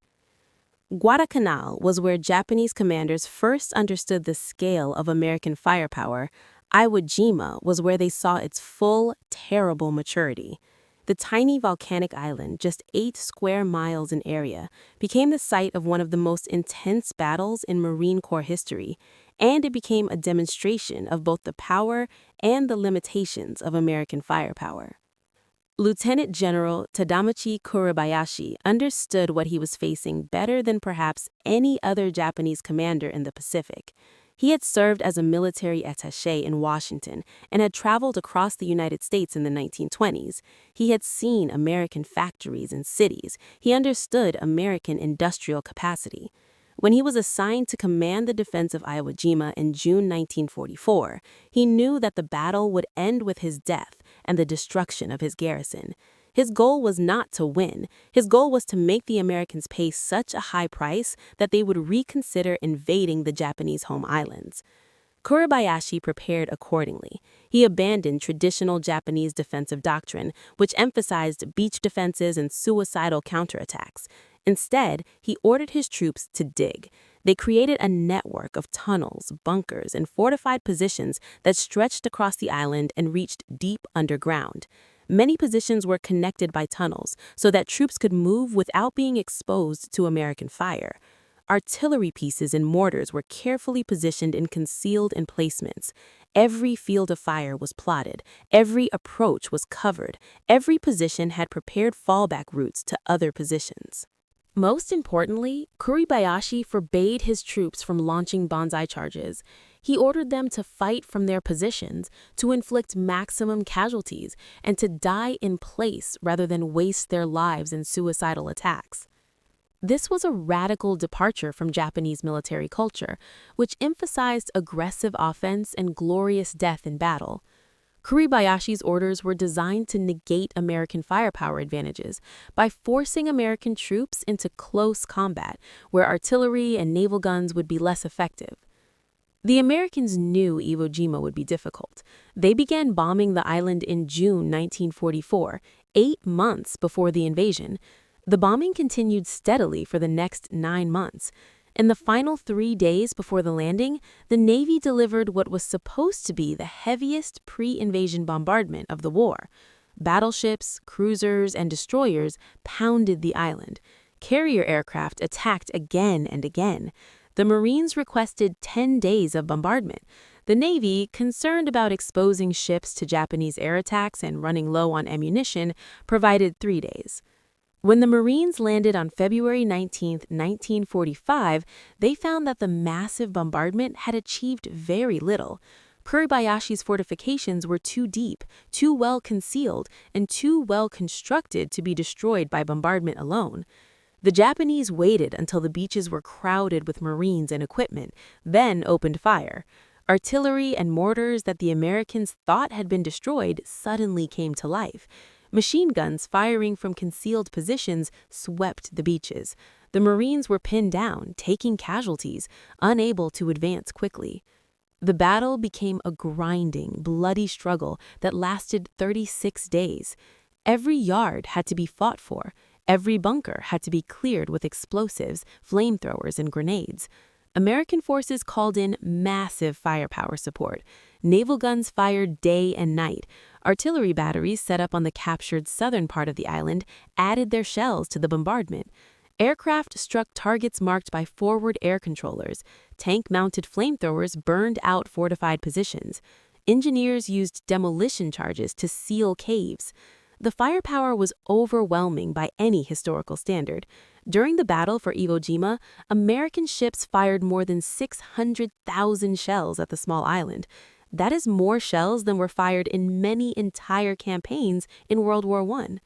Guadalcanal was where Japanese commanders first understood the scale of American firepower. Iwo Jima was where they saw its full, terrible maturity. The tiny volcanic island, just 8 square miles in area, became the site of one of the most intense battles in Marine Corps history, and it became a demonstration of both the power and the limitations of American firepower. Lieutenant General Tadamachi Kuribayashi understood what he was facing better than perhaps any other Japanese commander in the Pacific. He had served as a military attaché in Washington and had traveled across the United States in the 1920s. He had seen American factories and cities. He understood American industrial capacity. When he was assigned to command the defense of Iwo Jima in June 1944, he knew that the battle would end with his death and the destruction of his garrison. His goal was not to win. His goal was to make the Americans pay such a high price that they would reconsider invading the Japanese home islands. Kuribayashi prepared accordingly. He abandoned traditional Japanese defensive doctrine, which emphasized beach defenses and suicidal counterattacks. Instead, he ordered his troops to dig. They created a network of tunnels, bunkers, and fortified positions that stretched across the island and reached deep underground. Many positions were connected by tunnels so that troops could move without being exposed to American fire. Artillery pieces and mortars were carefully positioned and concealed emplacements. Every field of fire was plotted. Every approach was covered. Every position had prepared fallback routes to other positions. Most importantly, Kuribayashi forbade his troops from launching banzai charges. He ordered them to fight from their positions, to inflict maximum casualties, and to die in place rather than waste their lives in suicidal attacks. This was a radical departure from Japanese military culture, which emphasized aggressive offense and glorious death in battle. Kuribayashi's orders were designed to negate American firepower advantages by forcing American troops into close combat, where artillery and naval guns would be less effective. The Americans knew Iwo Jima would be difficult. They began bombing the island in June 1944, 8 months before the invasion. The bombing continued steadily for the next 9 months. In the final 3 days before the landing, the Navy delivered what was supposed to be the heaviest pre-invasion bombardment of the war. Battleships, cruisers, and destroyers pounded the island. Carrier aircraft attacked again and again. The Marines requested 10 days of bombardment. The Navy, concerned about exposing ships to Japanese air attacks and running low on ammunition, provided 3 days. When the Marines landed on February 19, 1945, they found that the massive bombardment had achieved very little. Kuribayashi's fortifications were too deep, too well concealed, and too well constructed to be destroyed by bombardment alone. The Japanese waited until the beaches were crowded with Marines and equipment, then opened fire. Artillery and mortars that the Americans thought had been destroyed suddenly came to life. Machine guns firing from concealed positions swept the beaches. The Marines were pinned down, taking casualties, unable to advance quickly. The battle became a grinding, bloody struggle that lasted 36 days. Every yard had to be fought for. Every bunker had to be cleared with explosives, flamethrowers, and grenades. American forces called in massive firepower support. Naval guns fired day and night. Artillery batteries set up on the captured southern part of the island added their shells to the bombardment. Aircraft struck targets marked by forward air controllers. Tank-mounted flamethrowers burned out fortified positions. Engineers used demolition charges to seal caves. The firepower was overwhelming by any historical standard. During the battle for Iwo Jima, American ships fired more than 600,000 shells at the small island. That is more shells than were fired in many entire campaigns in World War I.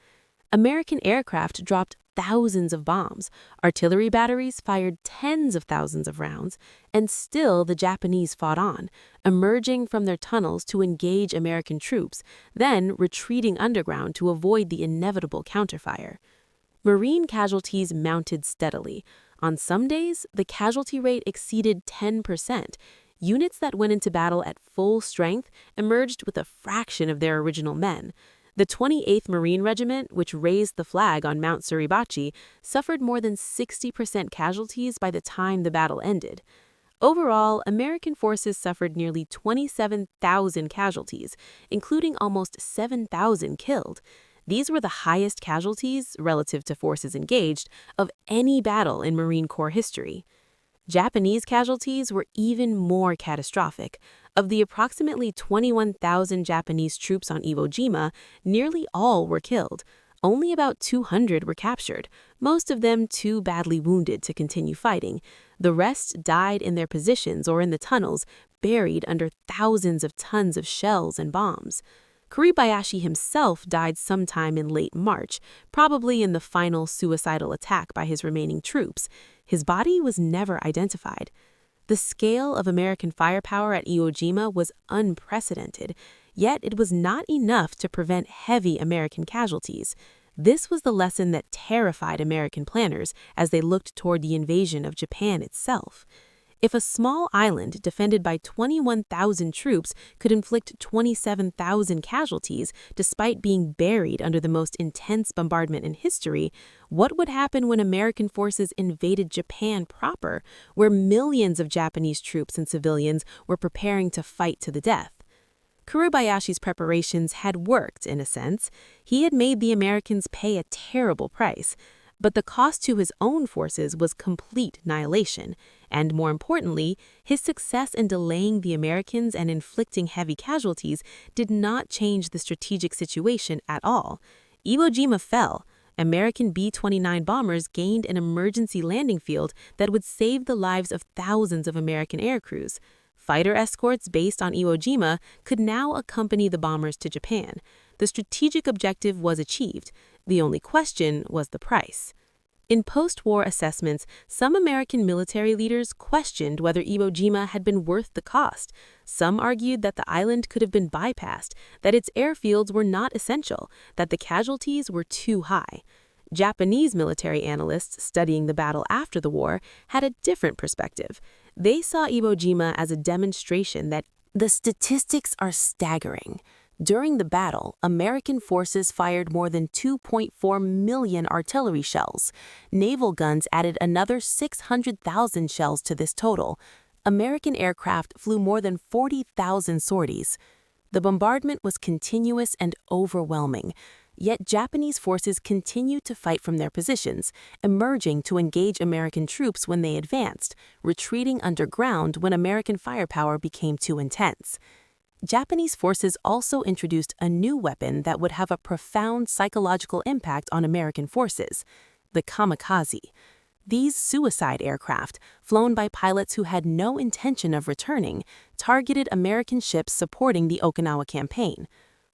American aircraft dropped thousands of bombs, artillery batteries fired tens of thousands of rounds, and still the Japanese fought on, emerging from their tunnels to engage American troops, then retreating underground to avoid the inevitable counterfire. Marine casualties mounted steadily. On some days, the casualty rate exceeded 10%. Units that went into battle at full strength emerged with a fraction of their original men. The 28th Marine Regiment, which raised the flag on Mount Suribachi, suffered more than 60% casualties by the time the battle ended. Overall, American forces suffered nearly 27,000 casualties, including almost 7,000 killed. These were the highest casualties, relative to forces engaged, of any battle in Marine Corps history. Japanese casualties were even more catastrophic. Of the approximately 21,000 Japanese troops on Iwo Jima, nearly all were killed. Only about 200 were captured, most of them too badly wounded to continue fighting. The rest died in their positions or in the tunnels, buried under thousands of tons of shells and bombs. Kuribayashi himself died sometime in late March, probably in the final suicidal attack by his remaining troops. His body was never identified. The scale of American firepower at Iwo Jima was unprecedented, yet it was not enough to prevent heavy American casualties. This was the lesson that terrified American planners as they looked toward the invasion of Japan itself. If a small island defended by 21,000 troops could inflict 27,000 casualties despite being buried under the most intense bombardment in history, what would happen when American forces invaded Japan proper, where millions of Japanese troops and civilians were preparing to fight to the death? Kuribayashi's preparations had worked, in a sense. He had made the Americans pay a terrible price. But the cost to his own forces was complete annihilation, and more importantly, his success in delaying the Americans and inflicting heavy casualties did not change the strategic situation at all. Iwo Jima fell. American B-29 bombers gained an emergency landing field that would save the lives of thousands of American aircrews. Fighter escorts based on Iwo Jima could now accompany the bombers to Japan. The strategic objective was achieved. The only question was the price. In post-war assessments, some American military leaders questioned whether Iwo Jima had been worth the cost. Some argued that the island could have been bypassed, that its airfields were not essential, that the casualties were too high. Japanese military analysts studying the battle after the war had a different perspective. They saw Iwo Jima as a demonstration that the statistics are staggering. During the battle, American forces fired more than 2.4 million artillery shells. Naval guns added another 600,000 shells to this total. American aircraft flew more than 40,000 sorties. The bombardment was continuous and overwhelming. Yet Japanese forces continued to fight from their positions, emerging to engage American troops when they advanced, retreating underground when American firepower became too intense. Japanese forces also introduced a new weapon that would have a profound psychological impact on American forces: the kamikaze. These suicide aircraft, flown by pilots who had no intention of returning, targeted American ships supporting the Okinawa campaign.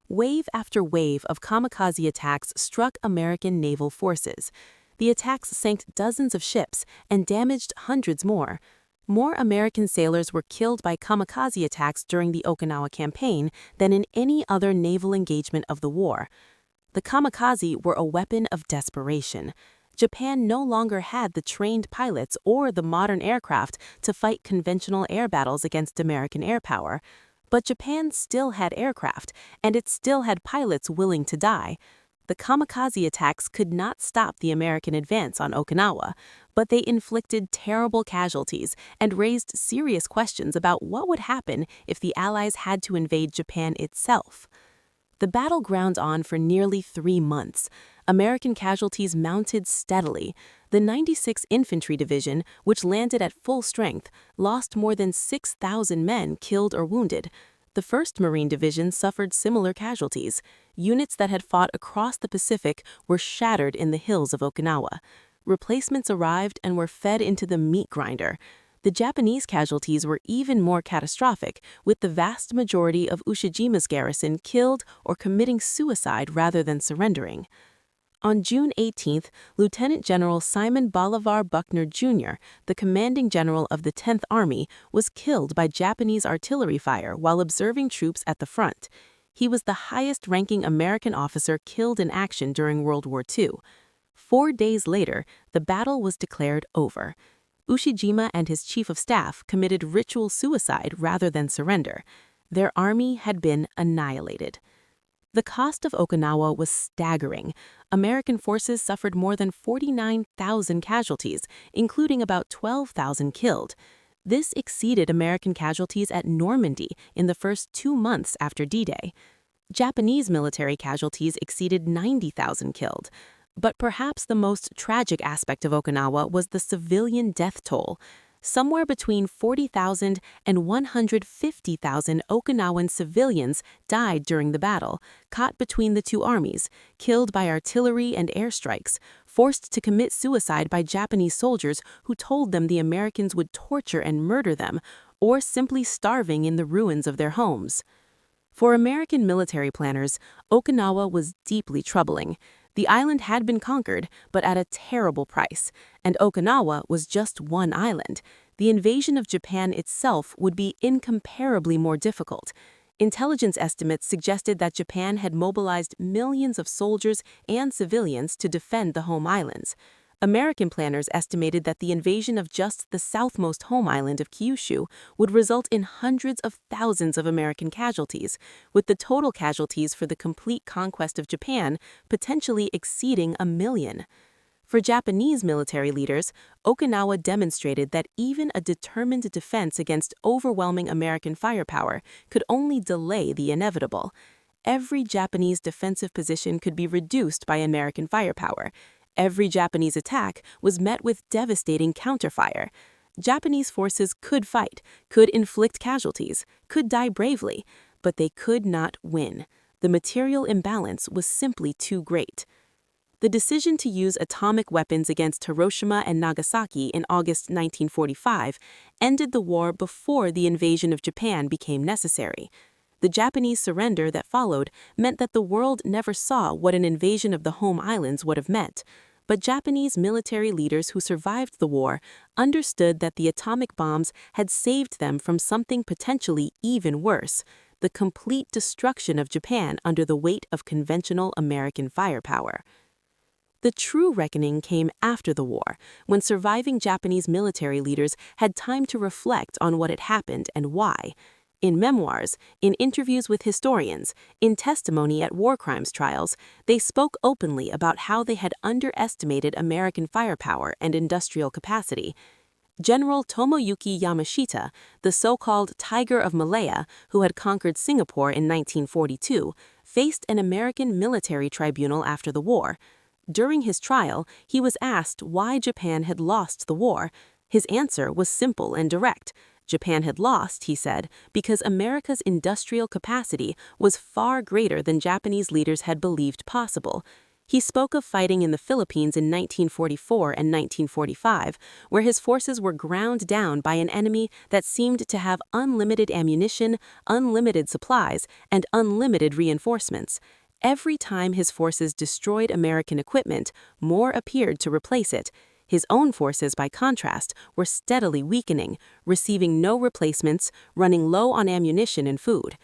Wave after wave of kamikaze attacks struck American naval forces. The attacks sank dozens of ships and damaged hundreds more. More American sailors were killed by kamikaze attacks during the Okinawa campaign than in any other naval engagement of the war. The kamikaze were a weapon of desperation. Japan no longer had the trained pilots or the modern aircraft to fight conventional air battles against American air power. But Japan still had aircraft, and it still had pilots willing to die. The kamikaze attacks could not stop the American advance on Okinawa, but they inflicted terrible casualties and raised serious questions about what would happen if the Allies had to invade Japan itself. The battle ground on for nearly 3 months. American casualties mounted steadily. The 96th Infantry Division, which landed at full strength, lost more than 6,000 men killed or wounded. The 1st Marine Division suffered similar casualties. Units that had fought across the Pacific were shattered in the hills of Okinawa. Replacements arrived and were fed into the meat grinder. The Japanese casualties were even more catastrophic, with the vast majority of Ushijima's garrison killed or committing suicide rather than surrendering. On June 18, Lieutenant General Simon Bolivar Buckner Jr., the commanding general of the 10th Army, was killed by Japanese artillery fire while observing troops at the front. He was the highest-ranking American officer killed in action during World War II. 4 days later, the battle was declared over. Ushijima and his chief of staff committed ritual suicide rather than surrender. Their army had been annihilated. The cost of Okinawa was staggering. American forces suffered more than 49,000 casualties, including about 12,000 killed. This exceeded American casualties at Normandy in the first 2 months after D-Day. Japanese military casualties exceeded 90,000 killed. But perhaps the most tragic aspect of Okinawa was the civilian death toll. Somewhere between 40,000 and 150,000 Okinawan civilians died during the battle, caught between the two armies, killed by artillery and airstrikes, forced to commit suicide by Japanese soldiers who told them the Americans would torture and murder them, or simply starving in the ruins of their homes. For American military planners, Okinawa was deeply troubling. The island had been conquered, but at a terrible price, and Okinawa was just one island. The invasion of Japan itself would be incomparably more difficult. Intelligence estimates suggested that Japan had mobilized millions of soldiers and civilians to defend the home islands. American planners estimated that the invasion of just the southmost home island of Kyushu would result in hundreds of thousands of American casualties, with the total casualties for the complete conquest of Japan potentially exceeding 1 million. For Japanese military leaders, Okinawa demonstrated that even a determined defense against overwhelming American firepower could only delay the inevitable. Every Japanese defensive position could be reduced by American firepower. Every Japanese attack was met with devastating counterfire. Japanese forces could fight, could inflict casualties, could die bravely, but they could not win. The material imbalance was simply too great. The decision to use atomic weapons against Hiroshima and Nagasaki in August 1945 ended the war before the invasion of Japan became necessary. The Japanese surrender that followed meant that the world never saw what an invasion of the home islands would have meant. But Japanese military leaders who survived the war understood that the atomic bombs had saved them from something potentially even worse: the complete destruction of Japan under the weight of conventional American firepower. The true reckoning came after the war, when surviving Japanese military leaders had time to reflect on what had happened and why. In memoirs, in interviews with historians, in testimony at war crimes trials, they spoke openly about how they had underestimated American firepower and industrial capacity. General Tomoyuki Yamashita, the so-called Tiger of Malaya, who had conquered Singapore in 1942, faced an American military tribunal after the war. During his trial, he was asked why Japan had lost the war. His answer was simple and direct. Japan had lost, he said, because America's industrial capacity was far greater than Japanese leaders had believed possible. He spoke of fighting in the Philippines in 1944 and 1945, where his forces were ground down by an enemy that seemed to have unlimited ammunition, unlimited supplies, and unlimited reinforcements. Every time his forces destroyed American equipment, more appeared to replace it. His own forces, by contrast, were steadily weakening, receiving no replacements, running low on ammunition and food.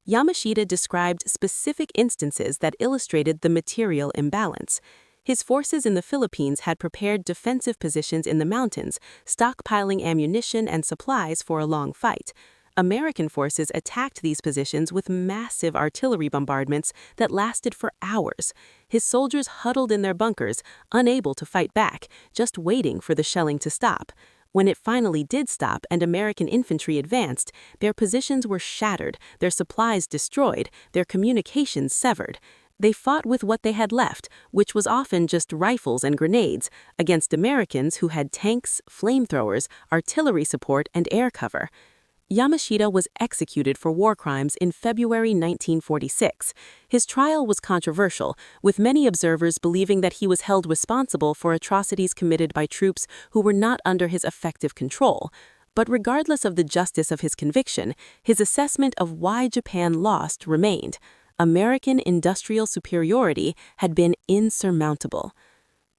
Yamashita described specific instances that illustrated the material imbalance. His forces in the Philippines had prepared defensive positions in the mountains, stockpiling ammunition and supplies for a long fight. American forces attacked these positions with massive artillery bombardments that lasted for hours. His soldiers huddled in their bunkers, unable to fight back, just waiting for the shelling to stop. When it finally did stop and American infantry advanced, their positions were shattered, their supplies destroyed, their communications severed. They fought with what they had left, which was often just rifles and grenades, against Americans who had tanks, flamethrowers, artillery support, and air cover. Yamashita was executed for war crimes in February 1946. His trial was controversial, with many observers believing that he was held responsible for atrocities committed by troops who were not under his effective control. But regardless of the justice of his conviction, his assessment of why Japan lost remained. American industrial superiority had been insurmountable.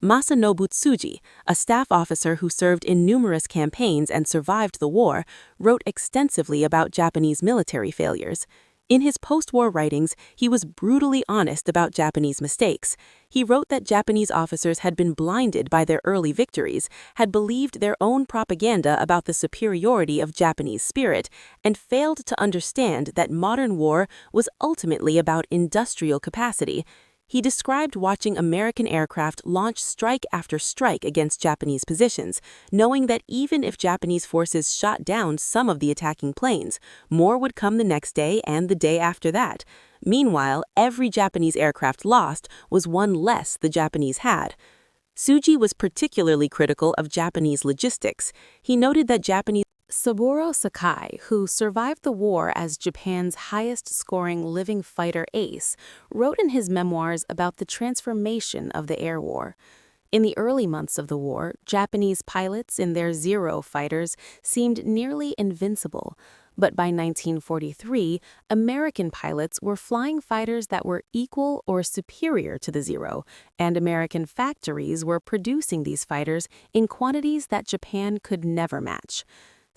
Masanobu Tsuji, a staff officer who served in numerous campaigns and survived the war, wrote extensively about Japanese military failures. In his post-war writings, he was brutally honest about Japanese mistakes. He wrote that Japanese officers had been blinded by their early victories, had believed their own propaganda about the superiority of Japanese spirit, and failed to understand that modern war was ultimately about industrial capacity. He described watching American aircraft launch strike after strike against Japanese positions, knowing that even if Japanese forces shot down some of the attacking planes, more would come the next day and the day after that. Meanwhile, every Japanese aircraft lost was one less the Japanese had. Tsuji was particularly critical of Japanese logistics. He noted that Japanese Saburo Sakai, who survived the war as Japan's highest-scoring living fighter ace, wrote in his memoirs about the transformation of the air war. In the early months of the war, Japanese pilots in their Zero fighters seemed nearly invincible. But by 1943, American pilots were flying fighters that were equal or superior to the Zero, and American factories were producing these fighters in quantities that Japan could never match.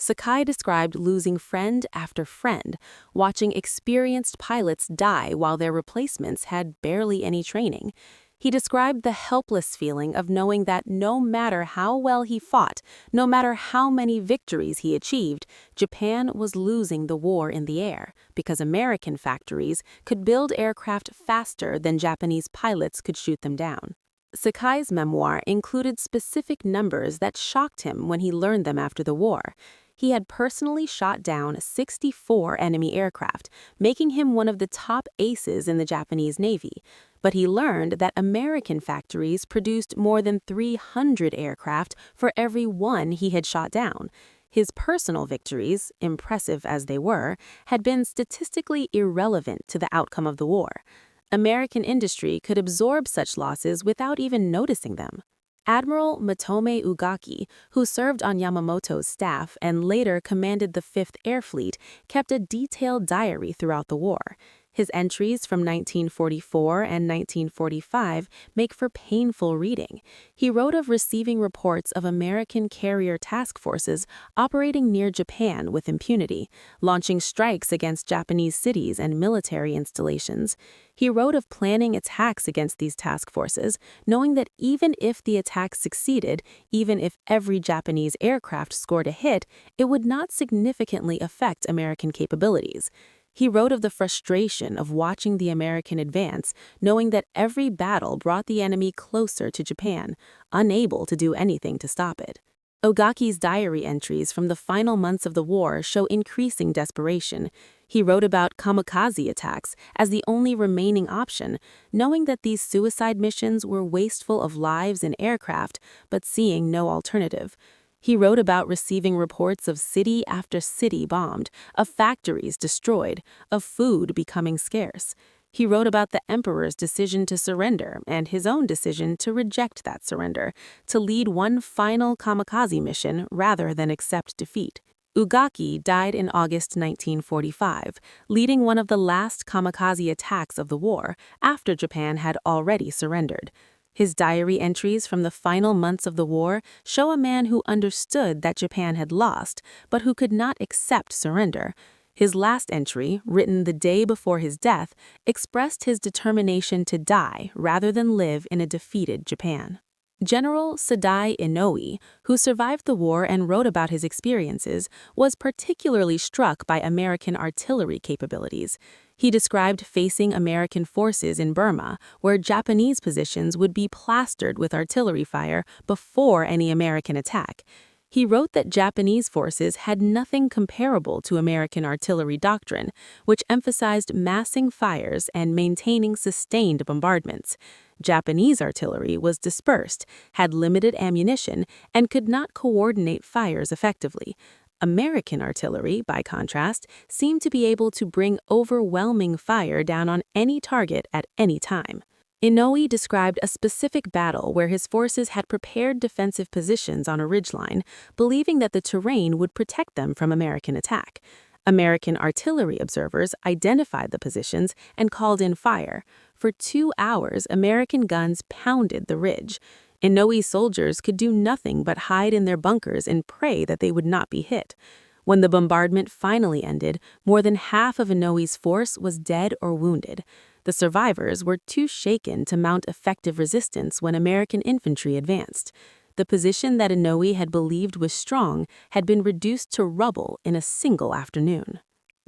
Sakai described losing friend after friend, watching experienced pilots die while their replacements had barely any training. He described the helpless feeling of knowing that no matter how well he fought, no matter how many victories he achieved, Japan was losing the war in the air because American factories could build aircraft faster than Japanese pilots could shoot them down. Sakai's memoir included specific numbers that shocked him when he learned them after the war. He had personally shot down 64 enemy aircraft, making him one of the top aces in the Japanese Navy. But he learned that American factories produced more than 300 aircraft for every one he had shot down. His personal victories, impressive as they were, had been statistically irrelevant to the outcome of the war. American industry could absorb such losses without even noticing them. Admiral Matome Ugaki, who served on Yamamoto's staff and later commanded the 5th Air Fleet, kept a detailed diary throughout the war. His entries from 1944 and 1945 make for painful reading. He wrote of receiving reports of American carrier task forces operating near Japan with impunity, launching strikes against Japanese cities and military installations. He wrote of planning attacks against these task forces, knowing that even if the attack succeeded, even if every Japanese aircraft scored a hit, it would not significantly affect American capabilities. He wrote of the frustration of watching the American advance, knowing that every battle brought the enemy closer to Japan, unable to do anything to stop it. Ogaki's diary entries from the final months of the war show increasing desperation. He wrote about kamikaze attacks as the only remaining option, knowing that these suicide missions were wasteful of lives and aircraft, but seeing no alternative. He wrote about receiving reports of city after city bombed, of factories destroyed, of food becoming scarce. He wrote about the emperor's decision to surrender and his own decision to reject that surrender, to lead one final kamikaze mission rather than accept defeat. Ugaki died in August 1945, leading one of the last kamikaze attacks of the war after Japan had already surrendered. His diary entries from the final months of the war show a man who understood that Japan had lost, but who could not accept surrender. His last entry, written the day before his death, expressed his determination to die rather than live in a defeated Japan. General Sadai Inoue, who survived the war and wrote about his experiences, was particularly struck by American artillery capabilities. He described facing American forces in Burma, where Japanese positions would be plastered with artillery fire before any American attack. He wrote that Japanese forces had nothing comparable to American artillery doctrine, which emphasized massing fires and maintaining sustained bombardments. Japanese artillery was dispersed, had limited ammunition, and could not coordinate fires effectively. American artillery, by contrast, seemed to be able to bring overwhelming fire down on any target at any time. Inoue described a specific battle where his forces had prepared defensive positions on a ridgeline, believing that the terrain would protect them from American attack. American artillery observers identified the positions and called in fire. For 2 hours, American guns pounded the ridge. Inoue's soldiers could do nothing but hide in their bunkers and pray that they would not be hit. When the bombardment finally ended, more than half of Inoue's force was dead or wounded. The survivors were too shaken to mount effective resistance when American infantry advanced. The position that Inoue had believed was strong had been reduced to rubble in a single afternoon.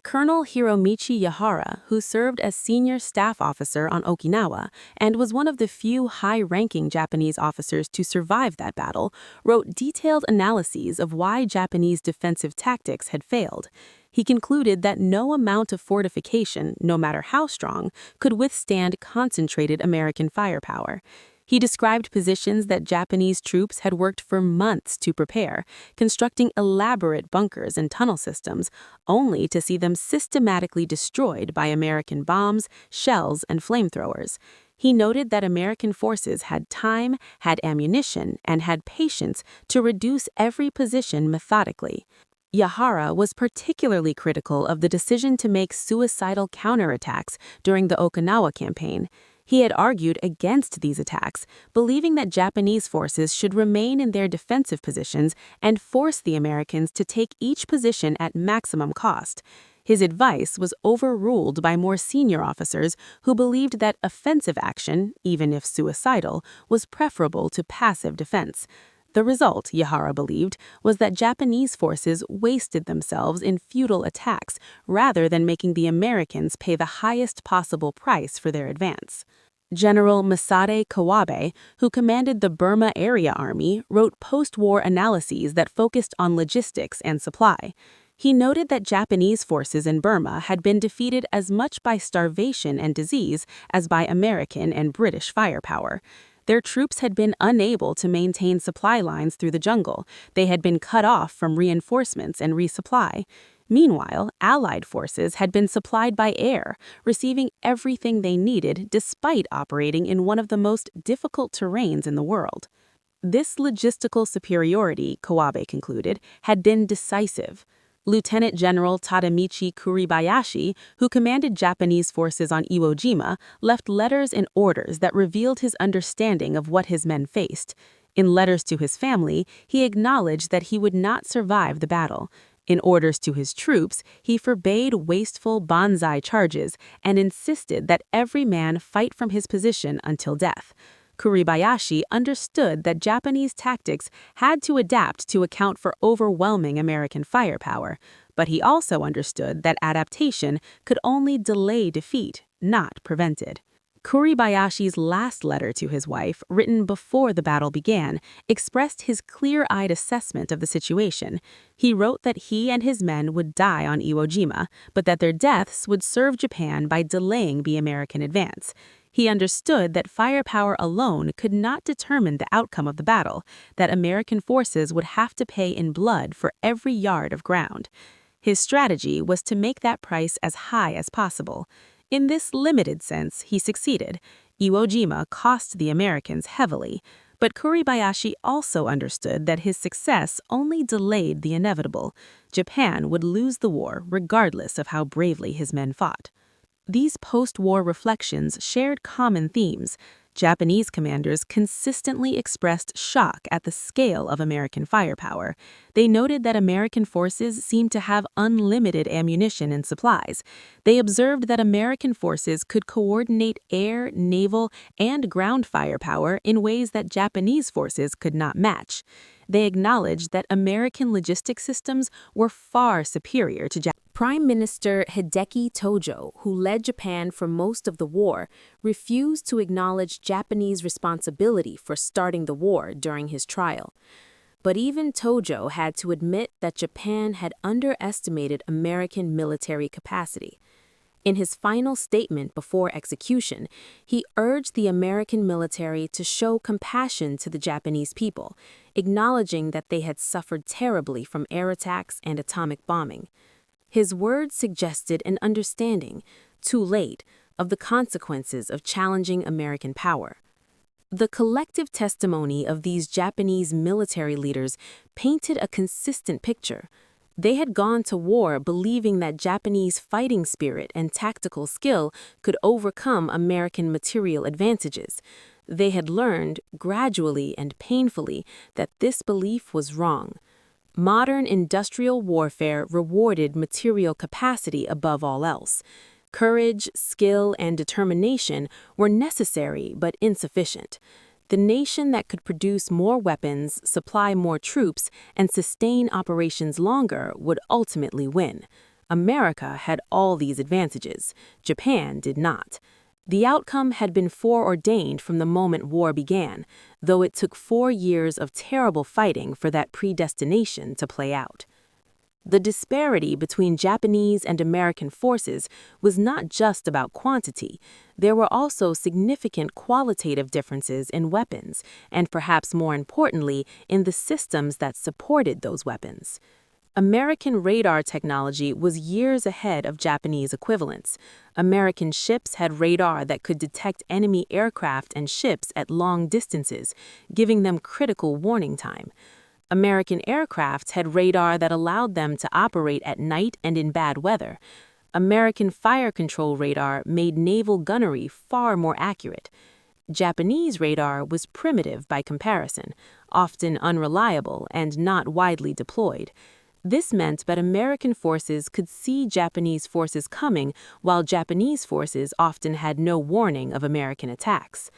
Colonel Hiromichi Yahara, who served as senior staff officer on Okinawa and was one of the few high-ranking Japanese officers to survive that battle, wrote detailed analyses of why Japanese defensive tactics had failed. He concluded that no amount of fortification, no matter how strong, could withstand concentrated American firepower. He described positions that Japanese troops had worked for months to prepare, constructing elaborate bunkers and tunnel systems, only to see them systematically destroyed by American bombs, shells, and flamethrowers. He noted that American forces had time, had ammunition, and had patience to reduce every position methodically. Yahara was particularly critical of the decision to make suicidal counterattacks during the Okinawa campaign. He had argued against these attacks, believing that Japanese forces should remain in their defensive positions and force the Americans to take each position at maximum cost. His advice was overruled by more senior officers who believed that offensive action, even if suicidal, was preferable to passive defense. The result, Yahara believed, was that Japanese forces wasted themselves in futile attacks rather than making the Americans pay the highest possible price for their advance. General Masade Kawabe, who commanded the Burma Area Army, wrote post-war analyses that focused on logistics and supply. He noted that Japanese forces in Burma had been defeated as much by starvation and disease as by American and British firepower. Their troops had been unable to maintain supply lines through the jungle. They had been cut off from reinforcements and resupply. Meanwhile, Allied forces had been supplied by air, receiving everything they needed despite operating in one of the most difficult terrains in the world. This logistical superiority, Kawabe concluded, had been decisive. Lieutenant General Tadamichi Kuribayashi, who commanded Japanese forces on Iwo Jima, left letters and orders that revealed his understanding of what his men faced. In letters to his family, he acknowledged that he would not survive the battle. In orders to his troops, he forbade wasteful banzai charges and insisted that every man fight from his position until death. Kuribayashi understood that Japanese tactics had to adapt to account for overwhelming American firepower, but he also understood that adaptation could only delay defeat, not prevent it. Kuribayashi's last letter to his wife, written before the battle began, expressed his clear-eyed assessment of the situation. He wrote that he and his men would die on Iwo Jima, but that their deaths would serve Japan by delaying the American advance. He understood that firepower alone could not determine the outcome of the battle, that American forces would have to pay in blood for every yard of ground. His strategy was to make that price as high as possible. In this limited sense, he succeeded. Iwo Jima cost the Americans heavily, but Kuribayashi also understood that his success only delayed the inevitable. Japan would lose the war regardless of how bravely his men fought. These post-war reflections shared common themes. Japanese commanders consistently expressed shock at the scale of American firepower. They noted that American forces seemed to have unlimited ammunition and supplies. They observed that American forces could coordinate air, naval, and ground firepower in ways that Japanese forces could not match. They acknowledged that American logistics systems were far superior to Japan. Prime Minister Hideki Tojo, who led Japan for most of the war, refused to acknowledge Japanese responsibility for starting the war during his trial. But even Tojo had to admit that Japan had underestimated American military capacity. In his final statement before execution, he urged the American military to show compassion to the Japanese people, acknowledging that they had suffered terribly from air attacks and atomic bombing. His words suggested an understanding, too late, of the consequences of challenging American power. The collective testimony of these Japanese military leaders painted a consistent picture. They had gone to war believing that Japanese fighting spirit and tactical skill could overcome American material advantages. They had learned, gradually and painfully, that this belief was wrong. Modern industrial warfare rewarded material capacity above all else. Courage, skill, and determination were necessary but insufficient. The nation that could produce more weapons, supply more troops, and sustain operations longer would ultimately win. America had all these advantages. Japan did not. The outcome had been foreordained from the moment war began, though it took 4 years of terrible fighting for that predestination to play out. The disparity between Japanese and American forces was not just about quantity. There were also significant qualitative differences in weapons, and perhaps more importantly, in the systems that supported those weapons. American radar technology was years ahead of Japanese equivalents. American ships had radar that could detect enemy aircraft and ships at long distances, giving them critical warning time. American aircraft had radar that allowed them to operate at night and in bad weather. American fire control radar made naval gunnery far more accurate. Japanese radar was primitive by comparison, often unreliable and not widely deployed. This meant that American forces could see Japanese forces coming, while Japanese forces often had no warning of American attacks.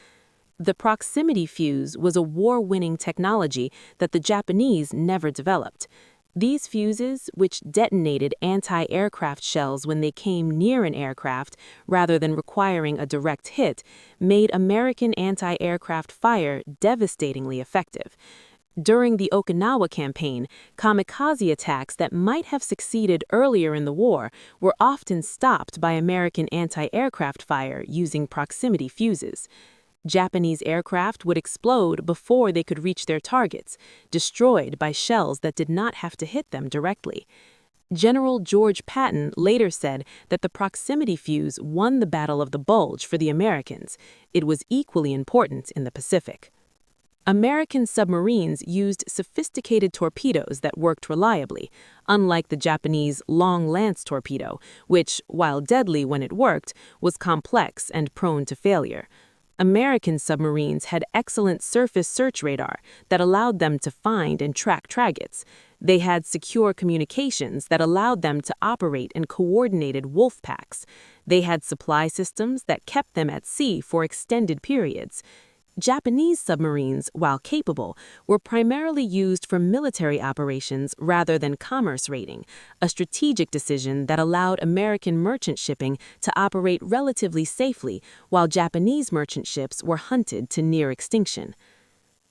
The proximity fuse was a war-winning technology that the Japanese never developed. These fuses, which detonated anti-aircraft shells when they came near an aircraft rather than requiring a direct hit, made American anti-aircraft fire devastatingly effective. During the Okinawa campaign, kamikaze attacks that might have succeeded earlier in the war were often stopped by American anti-aircraft fire using proximity fuses. Japanese aircraft would explode before they could reach their targets, destroyed by shells that did not have to hit them directly. General George Patton later said that the proximity fuse won the Battle of the Bulge for the Americans. It was equally important in the Pacific. American submarines used sophisticated torpedoes that worked reliably, unlike the Japanese long lance torpedo, which, while deadly when it worked, was complex and prone to failure. American submarines had excellent surface search radar that allowed them to find and track targets. They had secure communications that allowed them to operate in coordinated wolf packs. They had supply systems that kept them at sea for extended periods. Japanese submarines, while capable, were primarily used for military operations rather than commerce raiding, a strategic decision that allowed American merchant shipping to operate relatively safely, while Japanese merchant ships were hunted to near extinction.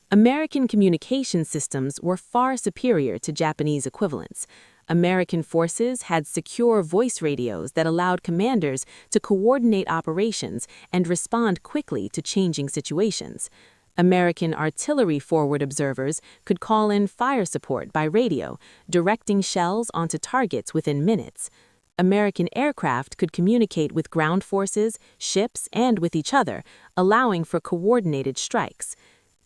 American communication systems were far superior to Japanese equivalents. American forces had secure voice radios that allowed commanders to coordinate operations and respond quickly to changing situations. American artillery forward observers could call in fire support by radio, directing shells onto targets within minutes. American aircraft could communicate with ground forces, ships, and with each other, allowing for coordinated strikes.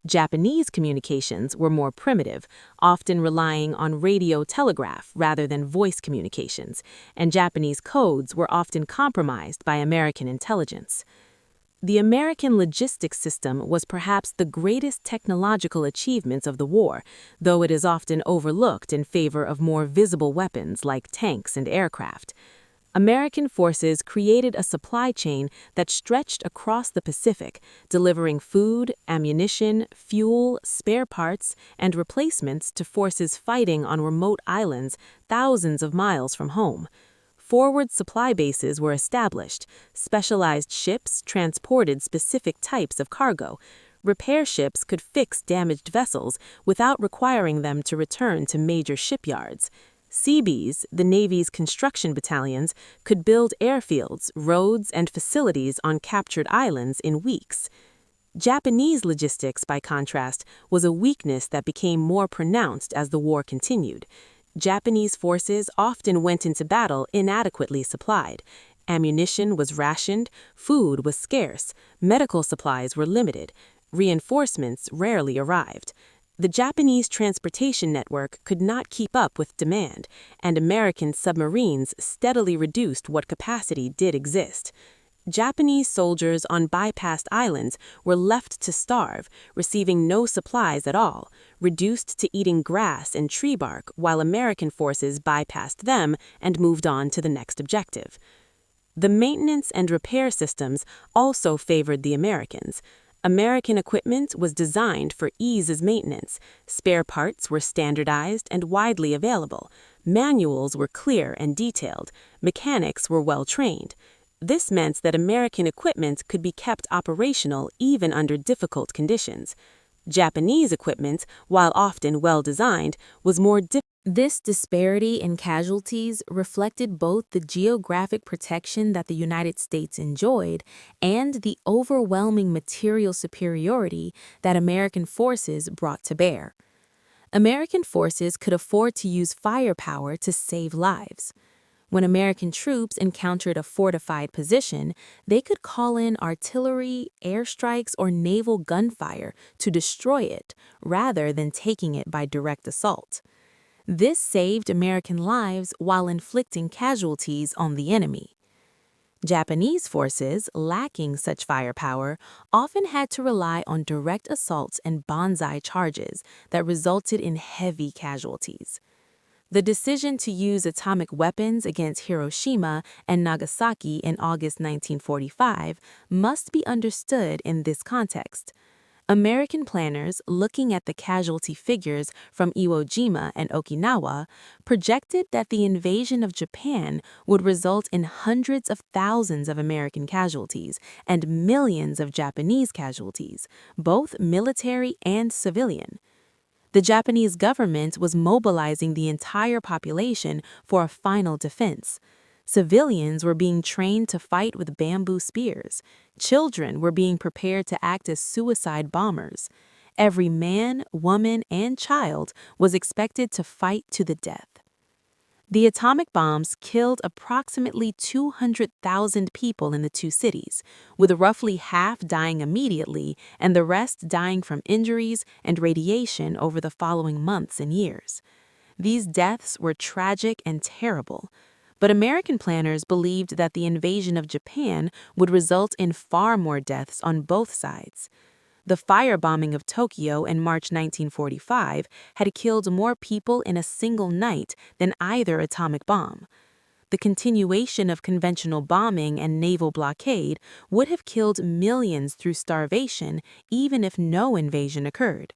Japanese communications were more primitive, often relying on radio telegraph rather than voice communications, and Japanese codes were often compromised by American intelligence. The American logistics system was perhaps the greatest technological achievements of the war, though it is often overlooked in favor of more visible weapons like tanks and aircraft. American forces created a supply chain that stretched across the Pacific, delivering food, ammunition, fuel, spare parts, and replacements to forces fighting on remote islands thousands of miles from home. Forward supply bases were established. Specialized ships transported specific types of cargo. Repair ships could fix damaged vessels without requiring them to return to major shipyards. Seabees, the Navy's construction battalions, could build airfields, roads, and facilities on captured islands in weeks. Japanese logistics, by contrast, was a weakness that became more pronounced as the war continued. Japanese forces often went into battle inadequately supplied. Ammunition was rationed, food was scarce, medical supplies were limited, reinforcements rarely arrived. The Japanese transportation network could not keep up with demand, and American submarines steadily reduced what capacity did exist. Japanese soldiers on bypassed islands were left to starve, receiving no supplies at all, reduced to eating grass and tree bark while American forces bypassed them and moved on to the next objective. The maintenance and repair systems also favored the Americans. American equipment was designed for ease of maintenance. Spare parts were standardized and widely available. Manuals were clear and detailed. Mechanics were well trained. This meant that American equipment could be kept operational even under difficult conditions. Japanese equipment, while often well-designed, was more difficult. This disparity in casualties reflected both the geographic protection that the United States enjoyed and the overwhelming material superiority that American forces brought to bear. American forces could afford to use firepower to save lives. When American troops encountered a fortified position, they could call in artillery, airstrikes, or naval gunfire to destroy it rather than taking it by direct assault. This saved American lives while inflicting casualties on the enemy. Japanese forces, lacking such firepower, often had to rely on direct assaults and banzai charges that resulted in heavy casualties. The decision to use atomic weapons against Hiroshima and Nagasaki in August 1945 must be understood in this context. American planners, looking at the casualty figures from Iwo Jima and Okinawa, projected that the invasion of Japan would result in hundreds of thousands of American casualties and millions of Japanese casualties, both military and civilian. The Japanese government was mobilizing the entire population for a final defense. Civilians were being trained to fight with bamboo spears. Children were being prepared to act as suicide bombers. Every man, woman, and child was expected to fight to the death. The atomic bombs killed approximately 200,000 people in the two cities, with roughly half dying immediately and the rest dying from injuries and radiation over the following months and years. These deaths were tragic and terrible, but American planners believed that the invasion of Japan would result in far more deaths on both sides. The firebombing of Tokyo in March 1945 had killed more people in a single night than either atomic bomb. The continuation of conventional bombing and naval blockade would have killed millions through starvation even if no invasion occurred.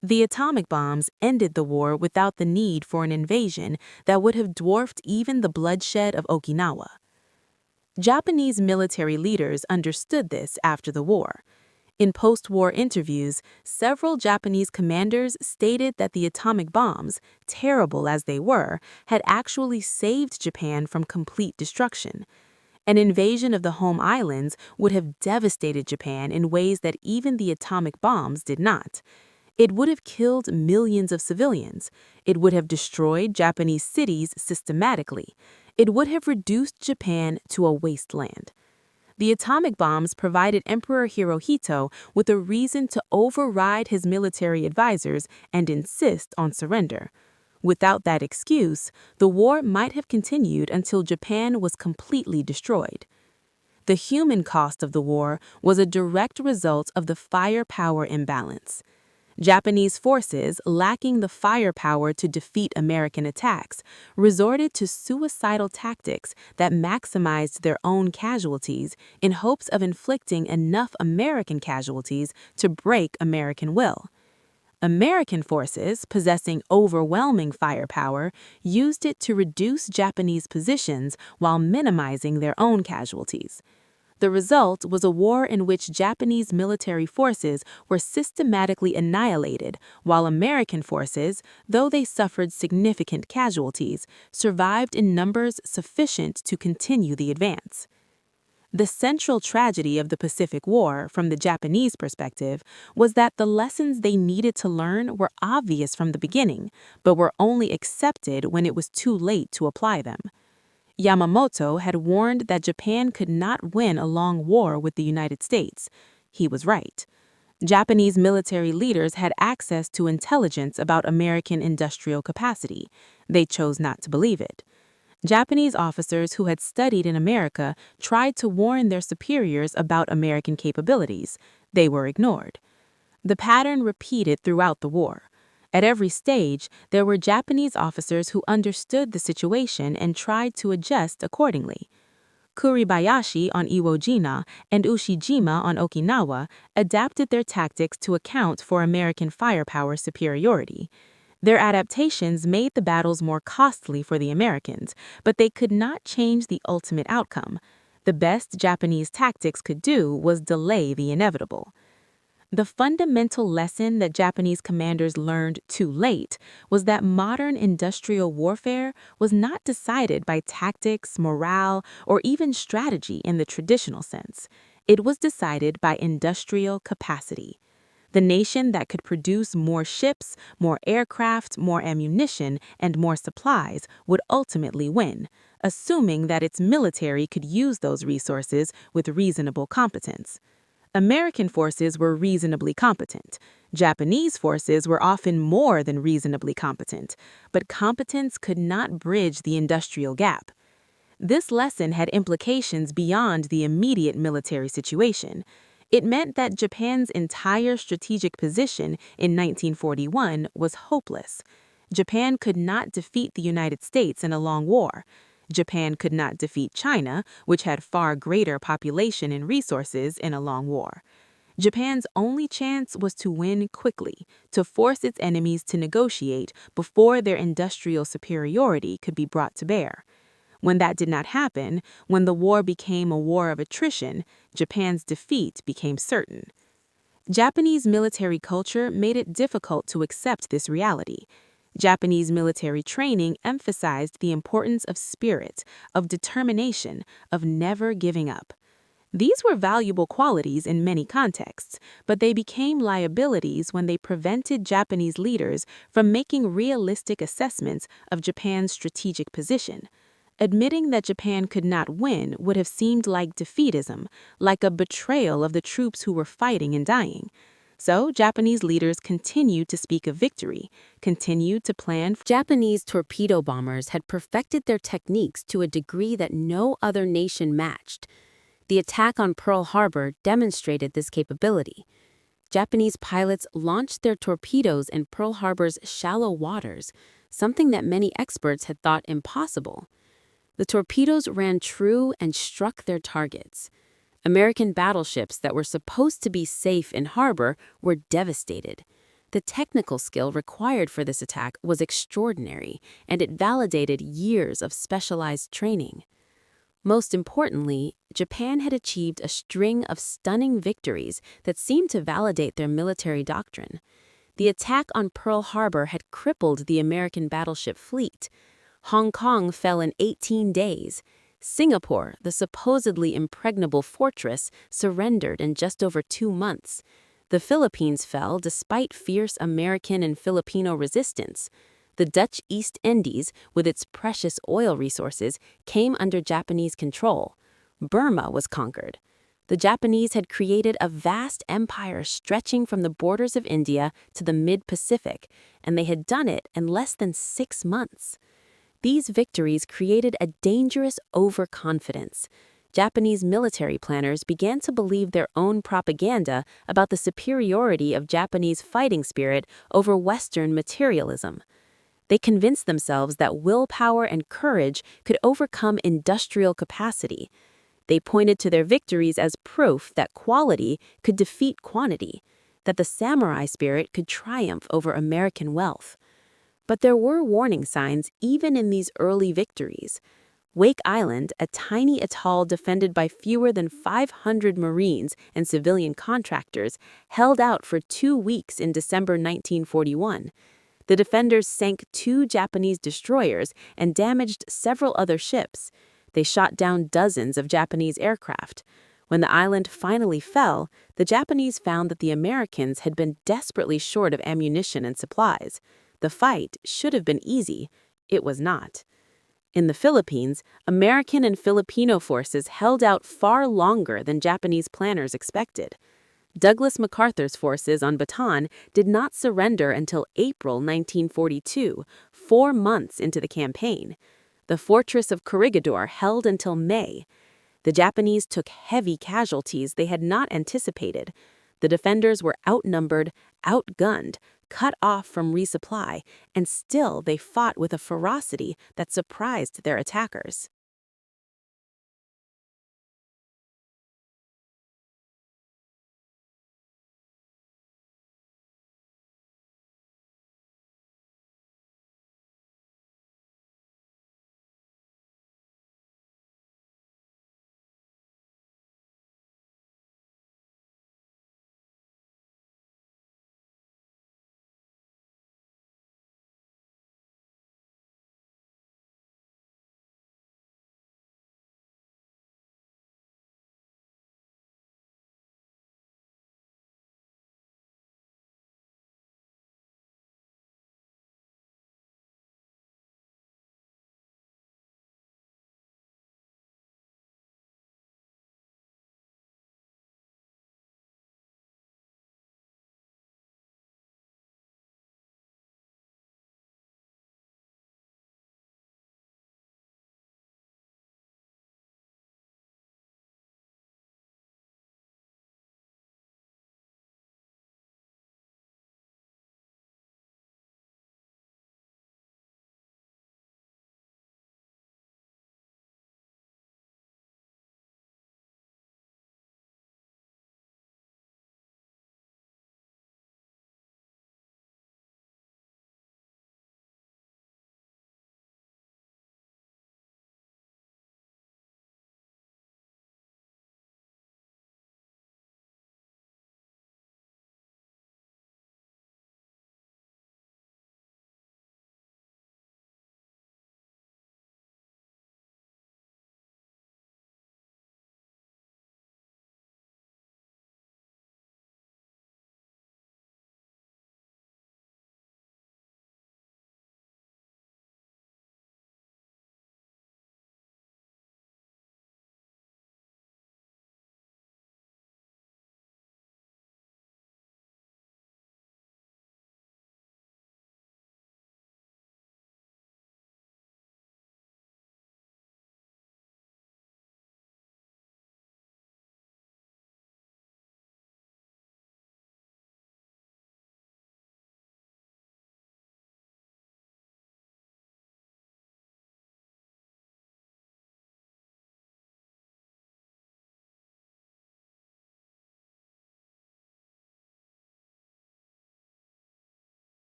The atomic bombs ended the war without the need for an invasion that would have dwarfed even the bloodshed of Okinawa. Japanese military leaders understood this after the war. In post-war interviews, several Japanese commanders stated that the atomic bombs, terrible as they were, had actually saved Japan from complete destruction. An invasion of the home islands would have devastated Japan in ways that even the atomic bombs did not. It would have killed millions of civilians. It would have destroyed Japanese cities systematically. It would have reduced Japan to a wasteland. The atomic bombs provided Emperor Hirohito with a reason to override his military advisors and insist on surrender. Without that excuse, the war might have continued until Japan was completely destroyed. The human cost of the war was a direct result of the firepower imbalance. Japanese forces, lacking the firepower to defeat American attacks, resorted to suicidal tactics that maximized their own casualties in hopes of inflicting enough American casualties to break American will. American forces, possessing overwhelming firepower, used it to reduce Japanese positions while minimizing their own casualties. The result was a war in which Japanese military forces were systematically annihilated, while American forces, though they suffered significant casualties, survived in numbers sufficient to continue the advance. The central tragedy of the Pacific War, from the Japanese perspective, was that the lessons they needed to learn were obvious from the beginning, but were only accepted when it was too late to apply them. Yamamoto had warned that Japan could not win a long war with the United States. He was right. Japanese military leaders had access to intelligence about American industrial capacity. They chose not to believe it. Japanese officers who had studied in America tried to warn their superiors about American capabilities. They were ignored. The pattern repeated throughout the war. At every stage, there were Japanese officers who understood the situation and tried to adjust accordingly. Kuribayashi on Iwo Jima and Ushijima on Okinawa adapted their tactics to account for American firepower superiority. Their adaptations made the battles more costly for the Americans, but they could not change the ultimate outcome. The best Japanese tactics could do was delay the inevitable. The fundamental lesson that Japanese commanders learned too late was that modern industrial warfare was not decided by tactics, morale, or even strategy in the traditional sense. It was decided by industrial capacity. The nation that could produce more ships, more aircraft, more ammunition, and more supplies would ultimately win, assuming that its military could use those resources with reasonable competence. American forces were reasonably competent. Japanese forces were often more than reasonably competent, but competence could not bridge the industrial gap. This lesson had implications beyond the immediate military situation. It meant that Japan's entire strategic position in 1941 was hopeless. Japan could not defeat the United States in a long war. Japan could not defeat China, which had far greater population and resources, in a long war. Japan's only chance was to win quickly, to force its enemies to negotiate before their industrial superiority could be brought to bear. When that did not happen, when the war became a war of attrition, Japan's defeat became certain. Japanese military culture made it difficult to accept this reality. Japanese military training emphasized the importance of spirit, of determination, of never giving up. These were valuable qualities in many contexts, but they became liabilities when they prevented Japanese leaders from making realistic assessments of Japan's strategic position. Admitting that Japan could not win would have seemed like defeatism, like a betrayal of the troops who were fighting and dying. So Japanese leaders continued to speak of victory, continued to plan. Japanese torpedo bombers had perfected their techniques to a degree that no other nation matched. The attack on Pearl Harbor demonstrated this capability. Japanese pilots launched their torpedoes in Pearl Harbor's shallow waters, something that many experts had thought impossible. The torpedoes ran true and struck their targets. American battleships that were supposed to be safe in harbor were devastated. The technical skill required for this attack was extraordinary, and it validated years of specialized training. Most importantly, Japan had achieved a string of stunning victories that seemed to validate their military doctrine. The attack on Pearl Harbor had crippled the American battleship fleet. Hong Kong fell in 18 days. Singapore, the supposedly impregnable fortress, surrendered in just over 2 months. The Philippines fell despite fierce American and Filipino resistance. The Dutch East Indies, with its precious oil resources, came under Japanese control. Burma was conquered. The Japanese had created a vast empire stretching from the borders of India to the mid-Pacific, and they had done it in less than 6 months. These victories created a dangerous overconfidence. Japanese military planners began to believe their own propaganda about the superiority of Japanese fighting spirit over Western materialism. They convinced themselves that willpower and courage could overcome industrial capacity. They pointed to their victories as proof that quality could defeat quantity, that the samurai spirit could triumph over American wealth. But there were warning signs even in these early victories. Wake Island, a tiny atoll defended by fewer than 500 Marines and civilian contractors, held out for 2 weeks in December 1941. The defenders sank 2 Japanese destroyers and damaged several other ships. They shot down dozens of Japanese aircraft. When the island finally fell, the Japanese found that the Americans had been desperately short of ammunition and supplies. The fight should have been easy. It was not. In the Philippines, American and Filipino forces held out far longer than Japanese planners expected. Douglas MacArthur's forces on Bataan did not surrender until April 1942, 4 months into the campaign. The fortress of Corregidor held until May. The Japanese took heavy casualties they had not anticipated. The defenders were outnumbered, outgunned, cut off from resupply, and still they fought with a ferocity that surprised their attackers.